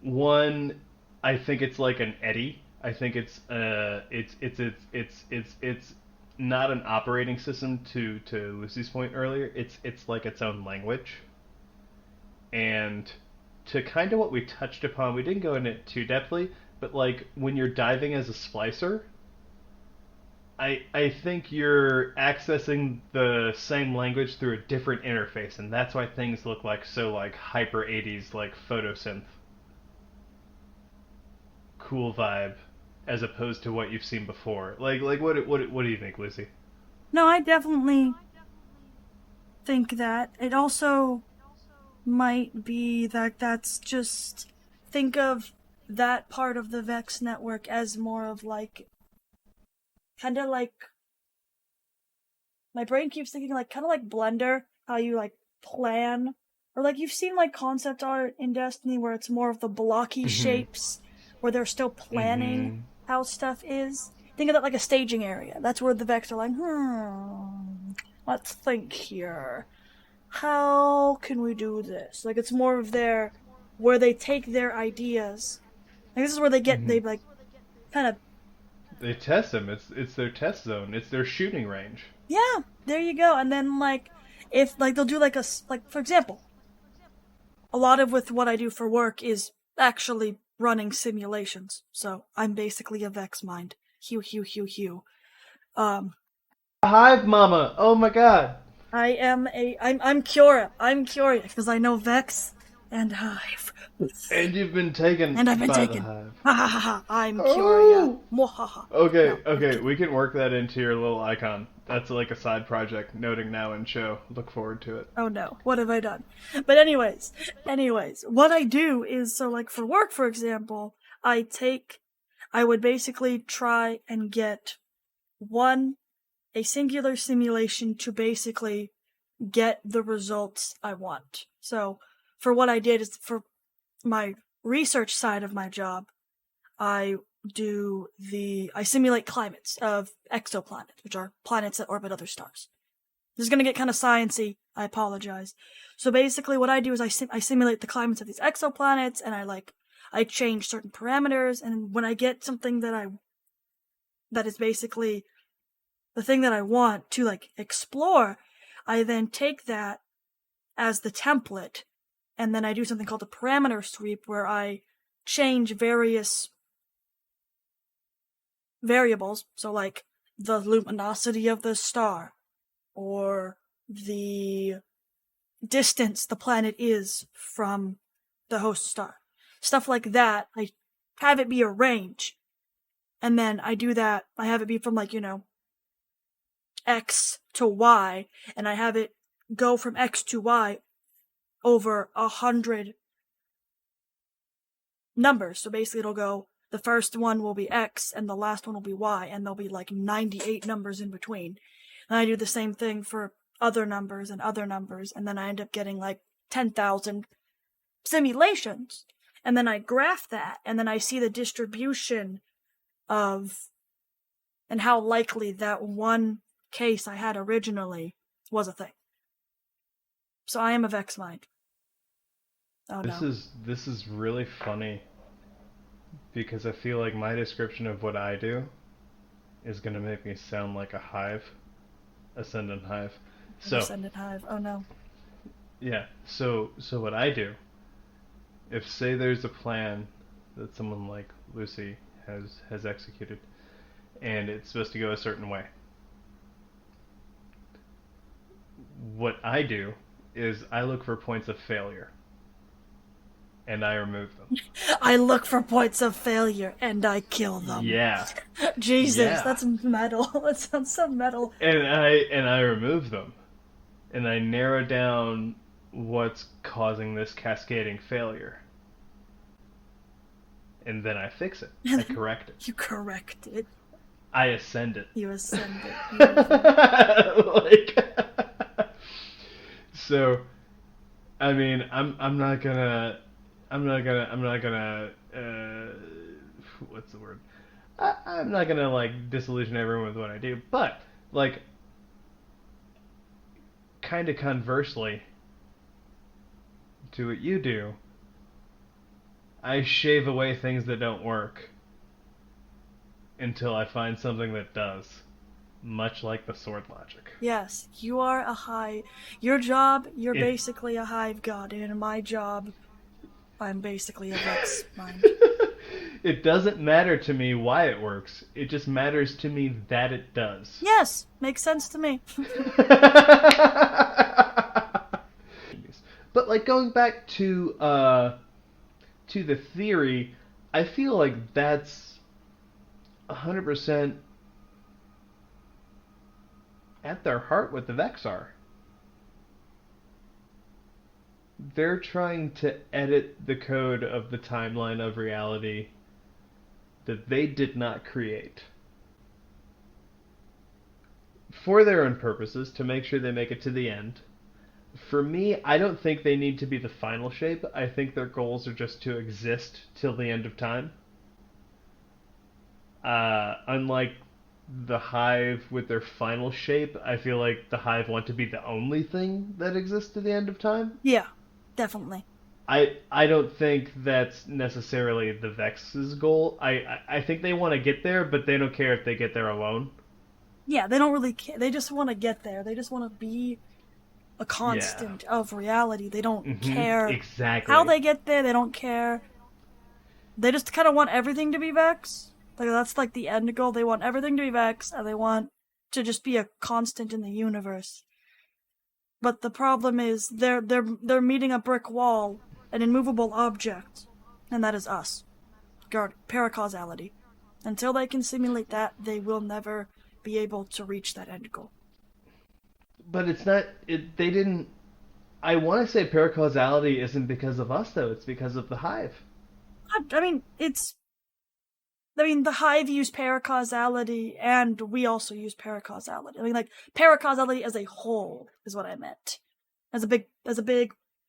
one, I think it's like an eddy. I think it's not an operating system to Lucy's point earlier. It's like its own language. And to kind of what we touched upon, we didn't go into it too depthly, but like when you're diving as a splicer, I think you're accessing the same language through a different interface, and that's why things look like so like hyper 80s, like photosynth cool vibe, as opposed to what you've seen before. Like what do you think, Lucy? No, I definitely think that. It also might be that's just, think of that part of the Vex network as more of like, kind of like, my brain keeps thinking like, kind of like Blender, how you like plan, or like you've seen like concept art in Destiny where it's more of the blocky shapes, where they're still planning how stuff is. Think of that like a staging area. That's where the Vex are like, let's think here. How can we do this? Like, it's more of where they take their ideas. Like, this is where they get, they like, kind of. They test them. It's their test zone. It's their shooting range. Yeah, there you go. And then like, if like they'll do like for example, a lot of with what I do for work is actually running simulations. So I'm basically a Vex mind. Hew. Hive mama. Oh my god. I'm Cura. I'm curious because I know Vex and Hive. And you've been taken. And I've been by taken. The Hive. Ha ha ha! I'm Curia. Mwahaha. Okay, we can work that into your little icon. That's like a side project. Noting now in show. Look forward to it. Oh no, what have I done? But anyways, what I do is, so like for work, for example, I would basically try and get a singular simulation to basically get the results I want. So for what I did is, for my research side of my job, I simulate climates of exoplanets, which are planets that orbit other stars. This is going to get kind of sciencey, I apologize. So basically what I do is I simulate the climates of these exoplanets, and I change certain parameters, and when I get something that is basically the thing that I want to like explore, I then take that as the template, and then I do something called a parameter sweep, where I change various variables, so like the luminosity of the star, or the distance the planet is from the host star. Stuff like that, I have it be a range. And then I do that, I have it be from X to Y, and I have it go from X to Y over 100 numbers. So basically it'll go, the first one will be X and the last one will be Y, and there'll be 98 numbers in between. And I do the same thing for other numbers, and then I end up getting 10,000 simulations. And then I graph that, and then I see the distribution of, and how likely that one case I had originally was a thing. So I am a Vex mind. Oh, This is really funny, because I feel like my description of what I do is going to make me sound like a hive, ascendant hive. Ascendant hive. Oh no. Yeah. So what I do, if say there's a plan that someone like Lucy has executed, and it's supposed to go a certain way, what I do is I look for points of failure, and I remove them. I look for points of failure, and I kill them. Yeah. Jesus, Yeah. that's metal. That sounds so metal. And I remove them, and I narrow down what's causing this cascading failure, and then I fix it. I correct it. You correct it. I ascend it. You ascend it. So, I mean, I'm not gonna what's the word? I'm not gonna disillusion everyone with what I do, but kind of conversely to what you do, I shave away things that don't work until I find something that does. Much like the sword logic. Yes, you are a hive. Your job, you're basically a hive god, and in my job, I'm basically a Vex mind. It doesn't matter to me why it works. It just matters to me that it does. Yes, makes sense to me. But going back to the theory, I feel like that's 100% at their heart what the Vex are. They're trying to edit the code of the timeline of reality that they did not create. For their own purposes, to make sure they make it to the end. For me, I don't think they need to be the final shape. I think their goals are just to exist till the end of time. Unlike the hive with their final shape, I feel like the hive want to be the only thing that exists to the end of time. Yeah, definitely. I don't think that's necessarily the Vex's goal. I think they want to get there, but they don't care if they get there alone. Yeah, they don't really care. They just want to get there. They just want to be a constant of reality. They don't care exactly how they get there. They don't care. They just kind of want everything to be Vex. That's the end goal. They want everything to be Vex, and they want to just be a constant in the universe. But the problem is they're meeting a brick wall, an immovable object, and that is us. Paracausality. Until they can simulate that, they will never be able to reach that end goal. But it's not. They didn't. I want to say paracausality isn't because of us, though. It's because of the hive. The hive use paracausality, and we also use paracausality. Paracausality as a whole is what I meant. As a big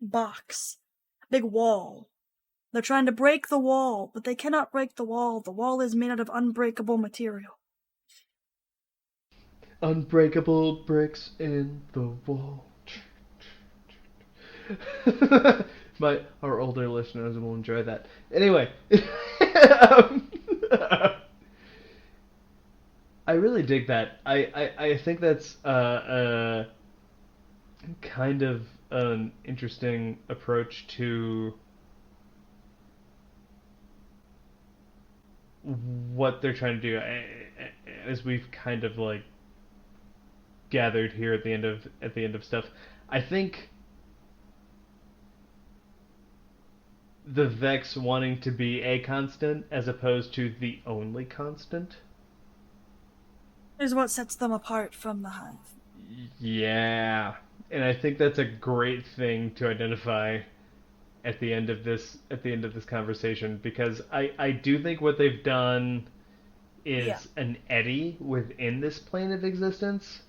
box. Big wall. They're trying to break the wall, but they cannot break the wall. The wall is made out of unbreakable material. Unbreakable bricks in the wall. Our older listeners will enjoy that. Anyway, I really dig that. I think that's kind of an interesting approach to what they're trying to do. As we've kind of gathered here at the end of stuff. I think the Vex wanting to be a constant as opposed to the only constant is what sets them apart from the hive. Yeah, and I think that's a great thing to identify at the end of this conversation because I do think what they've done is Yeah. an eddy within this plane of existence.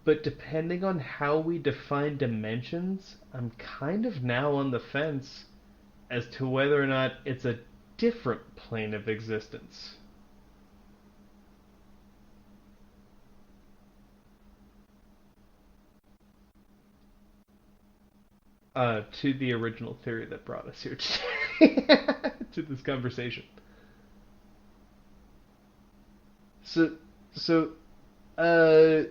But depending on how we define dimensions, I'm kind of now on the fence as to whether or not it's a different plane of existence. To the original theory that brought us here today, to this conversation. So, so, uh,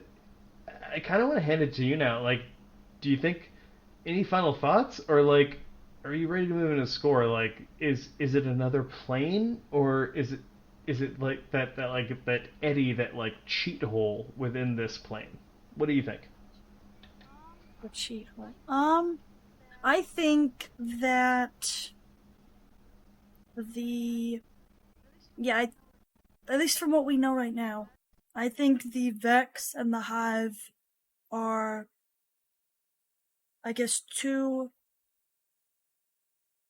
I kind of want to hand it to you now. Like, do you think any final thoughts, or like, are you ready to move into score? Like, is it another plane, or is it like that like that eddy, that like cheat hole within this plane? What do you think? The cheat hole. I think that the at least from what we know right now, I think the Vex and the Hive are, I guess, two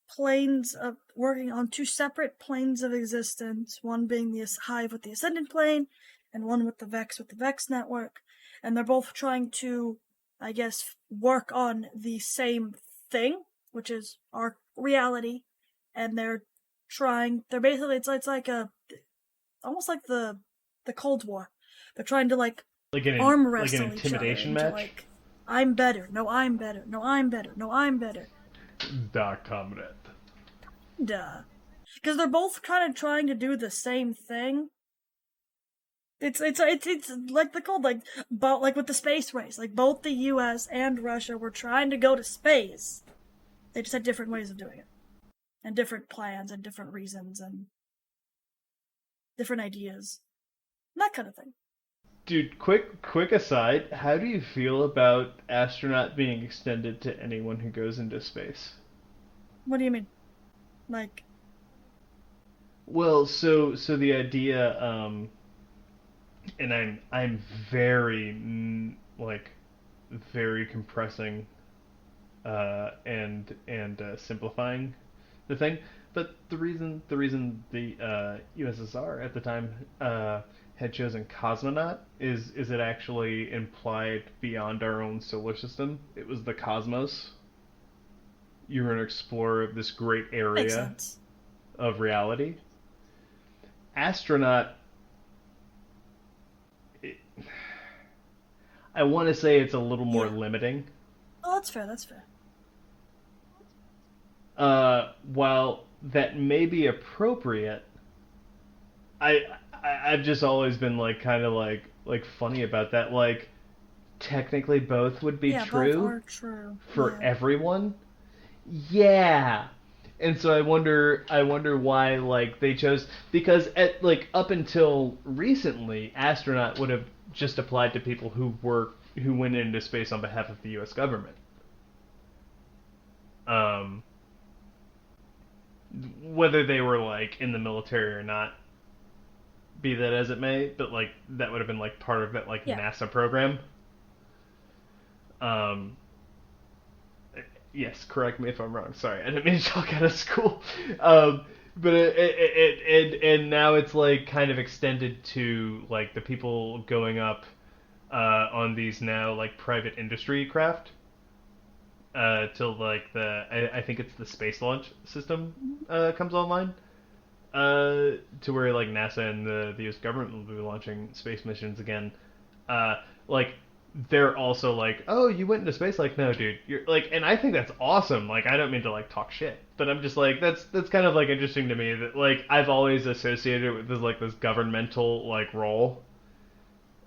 planes of working on two separate planes of existence. One being the Hive with the Ascendant Plane, and one with the Vex Network, and they're both trying to, I guess, work on the same thing, which is our reality, and they're basically, it's like almost like the Cold War. They're trying to like arm wrestle like an intimidation each other match. into, like, I'm better. No, I'm better. No, I'm better. No, I'm better. Comrade. Duh. Because they're both kind of trying to do the same thing. It's like the cold, like with the space race. Like both the U.S. and Russia were trying to go to space. They just had different ways of doing it, and different plans, and different reasons, and different ideas, and that kind of thing. Dude, quick aside, how do you feel about astronaut being extended to anyone who goes into space? What do you mean? Like, Well, so the idea, and I'm very like very compressing and simplifying the thing, but the reason the USSR at the time had chosen cosmonaut is it actually implied beyond our own solar system. It was the cosmos. You were an explorer of this great makes area sense. of reality. Astronaut, it, I want to say it's a little more Yeah. limiting. Oh, that's fair. That's fair. While that may be appropriate, I've just always been like kind of like funny about that. Like technically both would be Yeah, both true are true. for Yeah. everyone. Yeah. And so I wonder why like they chose, because at like up until recently astronaut would have just applied to people who went into space on behalf of the US government. Um Whether they were like in the military or not, be that as it may, but like that would have been like part of that like Yeah. NASA program. Um Yes, correct me if I'm wrong. Sorry, I didn't mean to talk out of school. But and now it's like kind of extended to like the people going up on these now like private industry craft till like I think it's the space launch system comes online to where like NASA and the U.S. government will be launching space missions again. Like they're also like, oh, you went into space? Like, no, dude, you're like, and I think that's awesome. Like, I don't mean to like talk shit, but I'm just like, that's kind of like interesting to me that like I've always associated it with this governmental like role,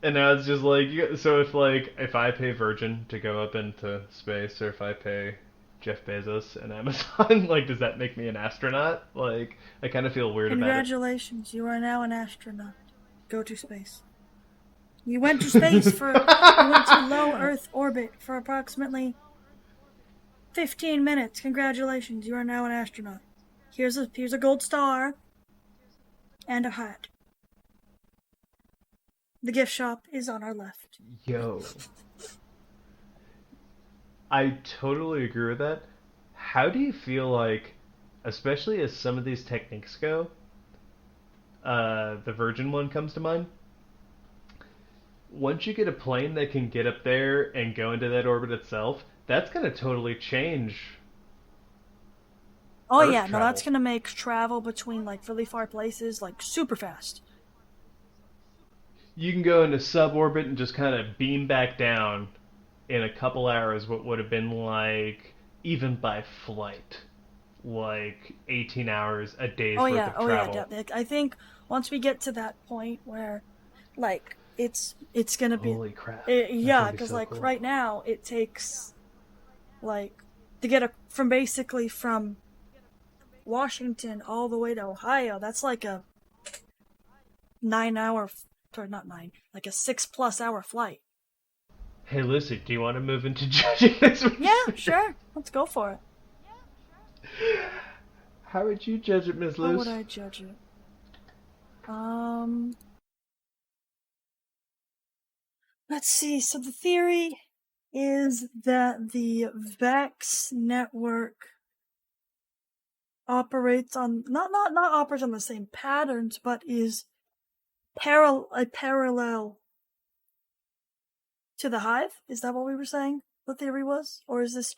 and now it's just like, so if I pay Virgin to go up into space, or if I pay Jeff Bezos and Amazon, like, does that make me an astronaut? Like, I kind of feel weird about it. Congratulations, you are now an astronaut. Go to space. You went to space for. You went to low Earth orbit for approximately 15 minutes. Congratulations, you are now an astronaut. Here's a gold star and a hat. The gift shop is on our left. Yo. I totally agree with that. How do you feel like, especially as some of these techniques go, the Virgin one comes to mind. Once you get a plane that can get up there and go into that orbit itself, that's going to totally change. Oh Earth yeah, no, travel. that's gonna make travel between like really far places like super fast. You can go into suborbit and just kind of beam back down in a couple hours what would have been like, even by flight, like 18 hours, a day's worth of travel. Yeah. I think once we get to that point where, like, it's gonna be. Holy crap. Yeah, because so like cool. right now it takes, like, to get from Washington all the way to Ohio. That's like a 9 hour, or not nine, like a 6+ hour flight. Hey Lucy, do you want to move into judging this one? Yeah, sure. Let's go for it. How would you judge it, Miss How Luce? would I judge it? Let's see. So the theory is that the Vex Network operates on not operates on the same patterns, but is parallel to the Hive. Is that what we were saying? The theory was, or is this?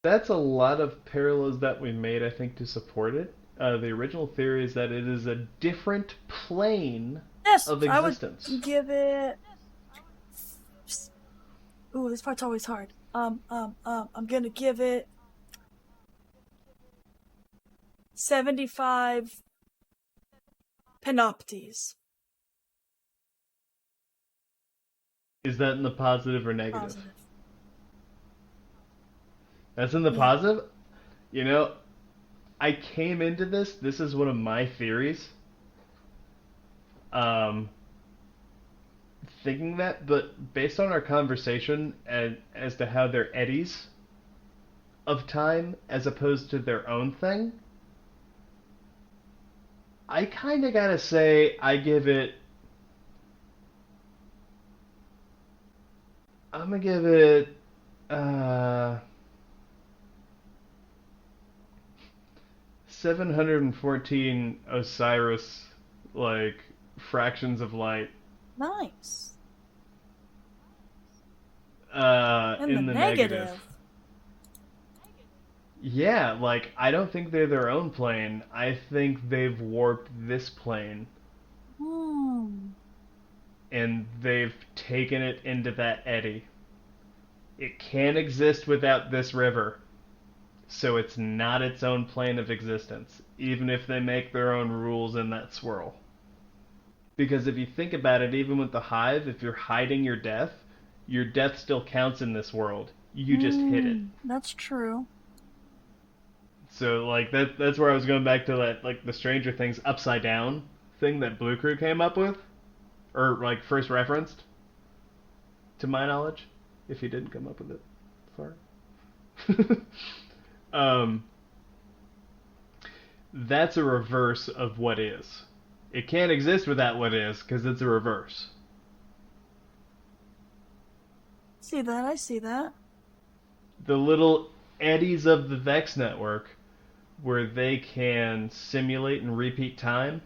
That's a lot of parallels that we made, I think, to support it. The original theory is that it is a different plane Yes, of I would existence. give it. Ooh, this part's always hard. I'm gonna give it 75 Panoptes. Is that in the positive or negative? Positive. That's in the Yeah. positive? You know, I came into this is one of my theories. Thinking that, but based on our conversation and as to how they're eddies of time as opposed to their own thing, I kind of gotta say I'm gonna give it, 714 Osiris, like, fractions of light. Nice. In the negative. Yeah, like, I don't think they're their own plane. I think they've warped this plane and they've taken it into that eddy. It can't exist without this river, so it's not its own plane of existence, even if they make their own rules in that swirl. Because if you think about it, even with the Hive, if you're hiding your death still counts in this world. You just hid it. That's true. So, like, that's where I was going back to that, like, the Stranger Things upside down thing that Blue Crew came up with, or, like, first referenced, to my knowledge, if he didn't come up with it. Sorry. That's a reverse of what is. It can't exist without what is, because it's a reverse. I see that. The little eddies of the Vex Network, where they can simulate and repeat time,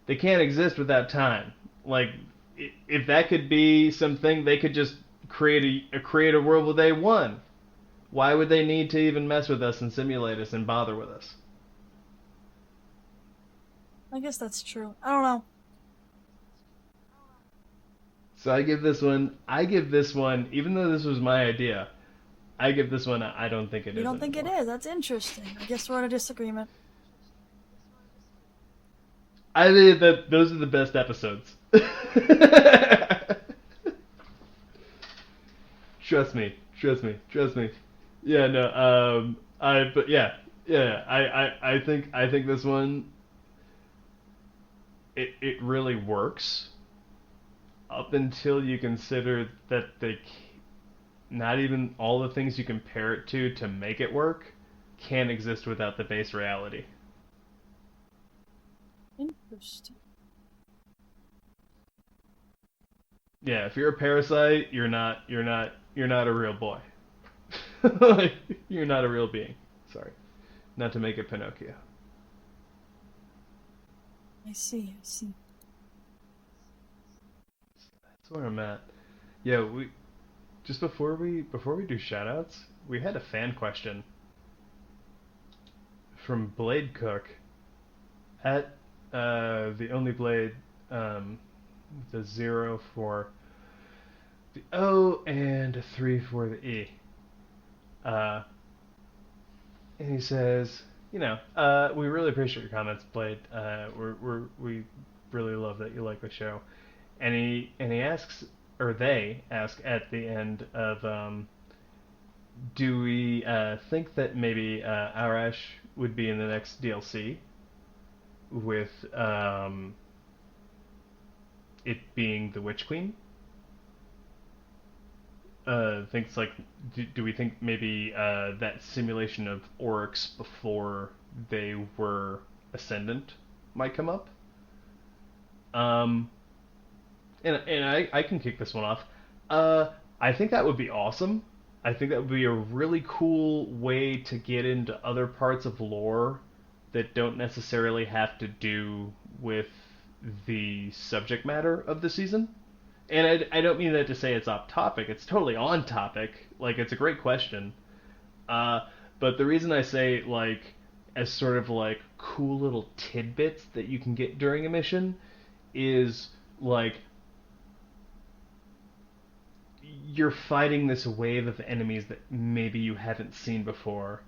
they can't exist without time. Like, if that could be something, they could just create a world where they won. Why would they need to even mess with us and simulate us and bother with us? I guess that's true. I don't know. So I give this one, even though this was my idea, I give this one I don't think it is. You don't think it anymore. is? That's interesting. I guess we're in a disagreement. I think that those are the best episodes. Trust me. Yeah, no, I think this one, it really works up until you consider that not even all the things you compare it to make it work can't exist without the base reality. Interesting. Yeah, if you're a parasite, you're not a real boy. Like, you're not a real being. Sorry. Not to make it Pinocchio. I see. That's where I'm at. Yeah, we just before we do shoutouts, we had a fan question from Blade Cook at the only blade, the 0 for the O and a 3 for the E. And he says, we really appreciate your comments, Blade. We really love that you like the show. And he asks, or they ask at the end of, do we think that maybe Arash would be in the next DLC with it being the Witch Queen? Thinks like, do we think maybe that simulation of Oryx before they were Ascendant might come up? And I can kick this one off. I think that would be awesome. I think that would be a really cool way to get into other parts of lore that don't necessarily have to do with the subject matter of the season. And I don't mean that to say it's off topic. It's totally on topic. Like, it's a great question. But the reason I say, like, as sort of like cool little tidbits that you can get during a mission is, like, you're fighting this wave of enemies that maybe you haven't seen before,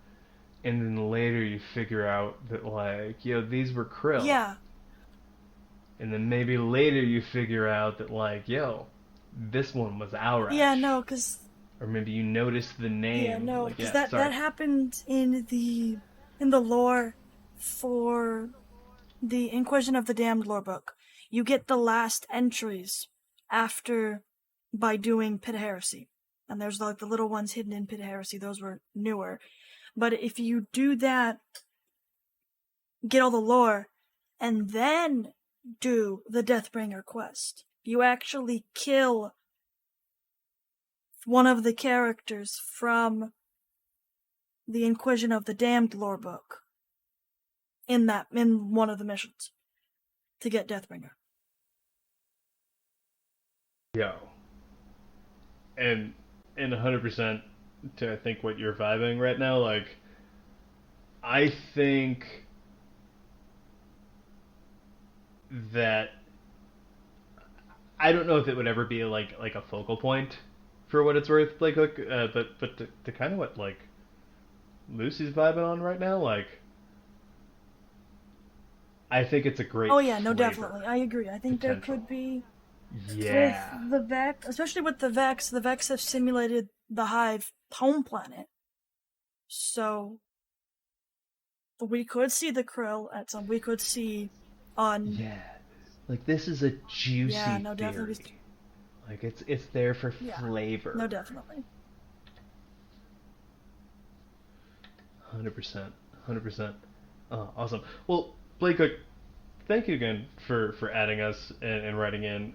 and then later you figure out that, like, these were krill. Yeah. And then maybe later you figure out that, like, this one was Aurash. Yeah, no, because... Or maybe you notice the name. Yeah, no, like, because sorry. that happened in the lore for the Inquisition of the Damned lore book. You get the last entries after by doing Pit of Heresy. And there's like the little ones hidden in Pit of Heresy. Those were newer. But if you do that, get all the lore, and then do the Deathbringer quest, you actually kill one of the characters from the Inquisition of the Damned lore book in one of the missions to get Deathbringer. And 100% to I think what you're vibing right now, like, I think that I don't know if it would ever be like a focal point for what it's worth, Blake Hook, but to kind of what, like, Lucy's vibing on right now, like, I think it's a great flavor. Definitely. I agree. I think potential. There could be... Yeah. With the Vex, especially with the Vex have simulated the Hive home planet. So, we could see the krill at some... We could see on... Yeah. Like, this is a juicy theory. Definitely. Like, it's there for flavor. No, definitely. 100%. Awesome. Well, Blake Cook, thank you again for adding us and writing in.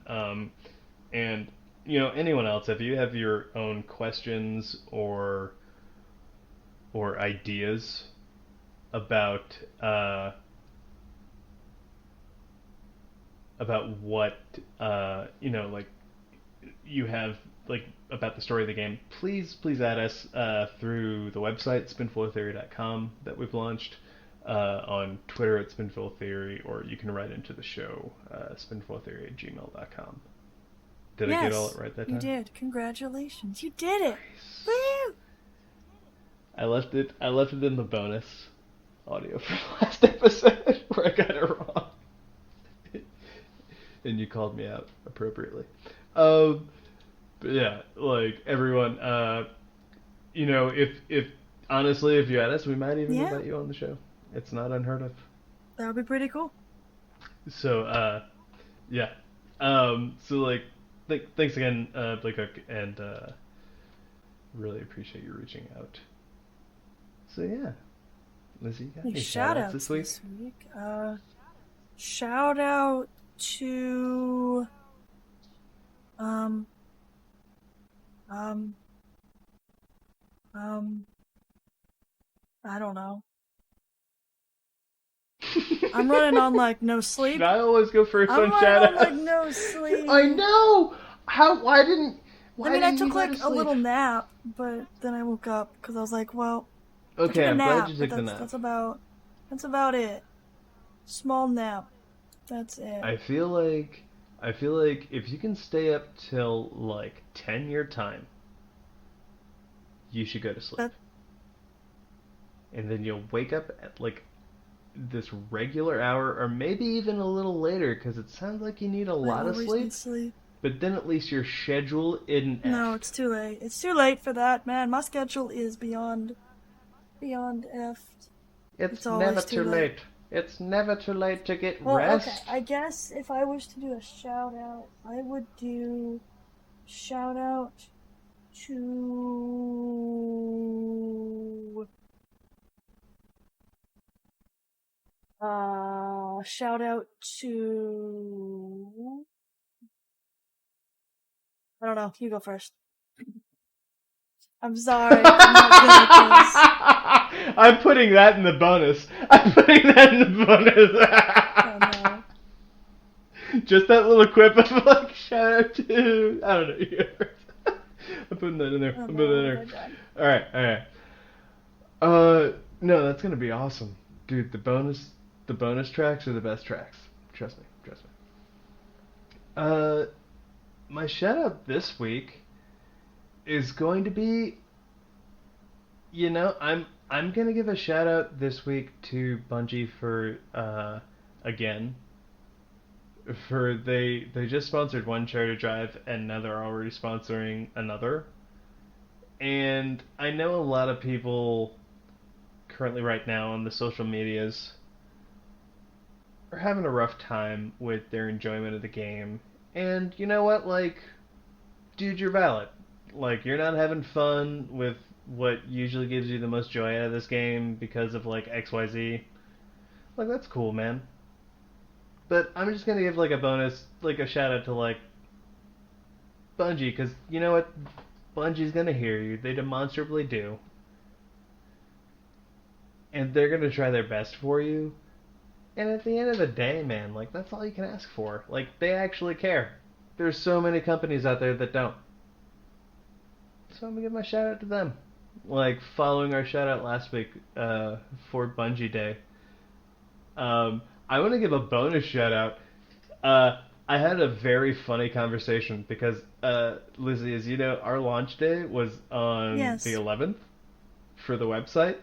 And, anyone else, if you have your own questions or ideas about what, like, you have, like, about the story of the game, please add us through the website, spinfoiltheory.com, that we've launched, on Twitter at spinfoiltheory, or you can write into the show, spinfoiltheory@gmail.com. Did I get all it right that time? You did. Congratulations. You did it. Nice. Woo! I left it in the bonus audio from last episode where I got it wrong. And you called me out appropriately. But yeah, like, everyone, if honestly, if you had us, we might even invite you on the show. It's not unheard of. That would be pretty cool. So, yeah. So, like, Thanks again, Blake Hook, and really appreciate you reaching out. So yeah, Lizzie, you got any shout outs this week? Shout out to um um I don't know. I'm running on like no sleep. Should I always go first on shout outs? I'm running on like no sleep. I know. Why didn't I took like a little nap, but then I woke up because I was like, well, okay, I'm glad you took the nap. That's about it. Small nap. That's it. I feel like if you can stay up till like 10 your time, you should go to sleep. And then you'll wake up at like this regular hour, or maybe even a little later, because it sounds like you need a lot of sleep. But then at least your schedule isn't. No, it's too late. It's too late for that, man. My schedule is beyond effed. It's never too late. It's never too late to get rest. Okay. I guess if I was to do a shout out, I would do shout out to shout out to I don't know, you go first. I'm sorry. I'm not good at this. I'm putting that in the bonus. Oh no. Just that little quip of like shout out to I don't know. I'm putting that in there. Alright. No, that's gonna be awesome. Dude, the bonus tracks are the best tracks. Trust me. My shout out this week is going to be, I'm gonna give a shout out this week to Bungie for they just sponsored one charity drive, and now they're already sponsoring another. And I know a lot of people currently right now on the social medias are having a rough time with their enjoyment of the game. And you know what? Like, dude, you're valid. Like, you're not having fun with what usually gives you the most joy out of this game because of, like, XYZ. Like, that's cool, man. But I'm just gonna give, like, a bonus, like, a shout out to, like, Bungie, because you know what? Bungie's gonna hear you. They demonstrably do. And they're gonna try their best for you. And at the end of the day, man, like, that's all you can ask for. Like, they actually care. There's so many companies out there that don't. So I'm gonna give my shout out to them. Like, following our shout out last week for Bungie Day. I want to give a bonus shout out. I had a very funny conversation because, Lizzie, as you know, our launch day was on the 11th for the website.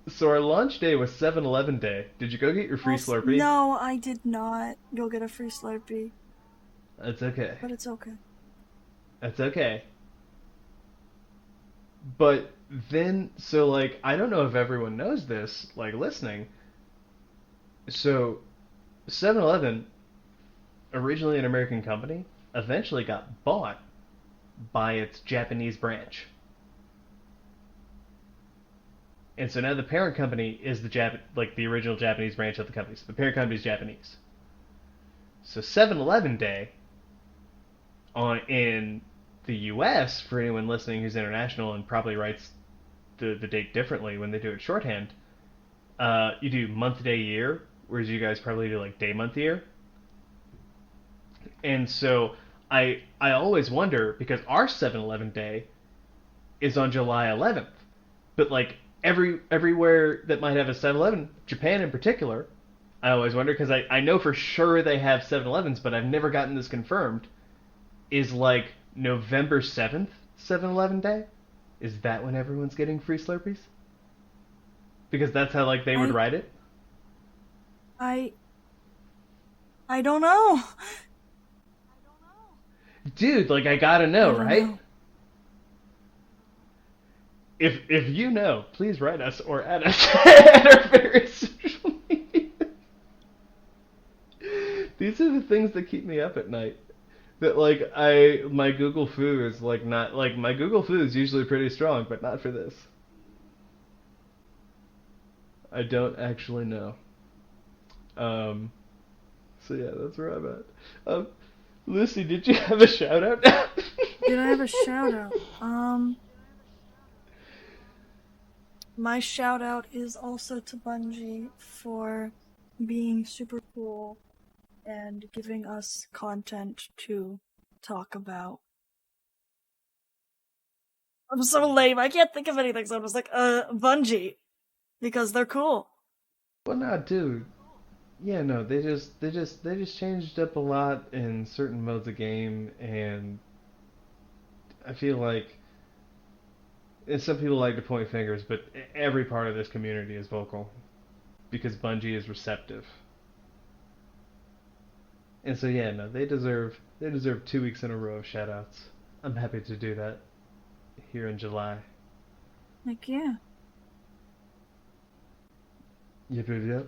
So our launch day was 7-Eleven day. Did you go get your free Slurpee? No, I did not go get a free Slurpee. That's okay. But it's okay. That's okay. But then, so, like, I don't know if everyone knows this, like, listening. So, 7-Eleven, originally an American company, eventually got bought by its Japanese branch. And so now the parent company is the original Japanese branch of the company. So the parent company is Japanese. So 7-Eleven Day in the U.S., for anyone listening who's international and probably writes the date differently when they do it shorthand, you do month, day, year, whereas you guys probably do like day, month, year. And so I always wonder, because our 7-Eleven Day is on July 11th, but like everywhere that might have a 7-Eleven, Japan in particular, I always wonder, because I know for sure they have 7-Elevens, but I've never gotten this confirmed, is like November 7th 7-Eleven Day? Is that when everyone's getting free Slurpees? Because that's how, like, they would write it? I don't know. Dude, like, I gotta know, right? If you know, please write us or add us at our various social media. These are the things that keep me up at night. that like my Google foo is like not like my Google foo is usually pretty strong, but not for this. I don't actually know. So yeah, that's where I'm at. Lucy, did you have a shout out? Did I have a shout out? My shout out is also to Bungie for being super cool and giving us content to talk about. I'm so lame. I can't think of anything, so I'm just like, Bungie, because they're cool. Well, no, dude. Yeah, no, they just changed up a lot in certain modes of game, and I feel like, and some people like to point fingers, but every part of this community is vocal because Bungie is receptive. And so yeah, no, they deserve 2 weeks in a row of shoutouts. I'm happy to do that here in July. Like, yeah. Yep.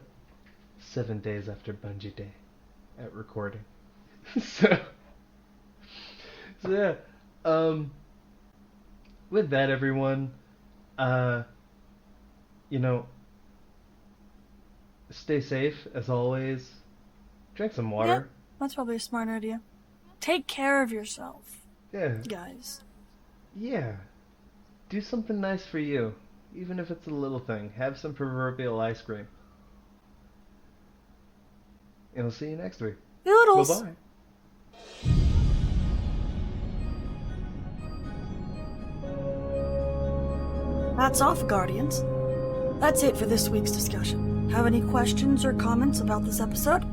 7 days after Bungie Day at recording. so yeah. With that, everyone, stay safe as always. Drink some water. Yeah, that's probably a smart idea. Take care of yourself. Yeah. Guys. Yeah. Do something nice for you, even if it's a little thing. Have some proverbial ice cream. And we'll see you next week. Noodles. Bye-bye. Hats off, Guardians. That's it for this week's discussion. Have any questions or comments about this episode?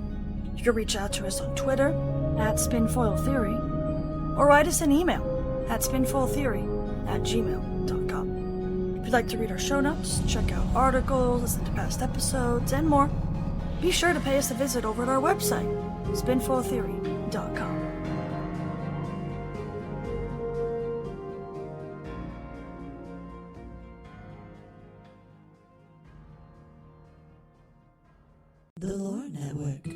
You can reach out to us on Twitter at SpinfoilTheory or write us an email at spinfoiltheory@gmail.com. If you'd like to read our show notes, check out articles, listen to past episodes, and more, be sure to pay us a visit over at our website, spinfoiltheory.com. The Lore Network.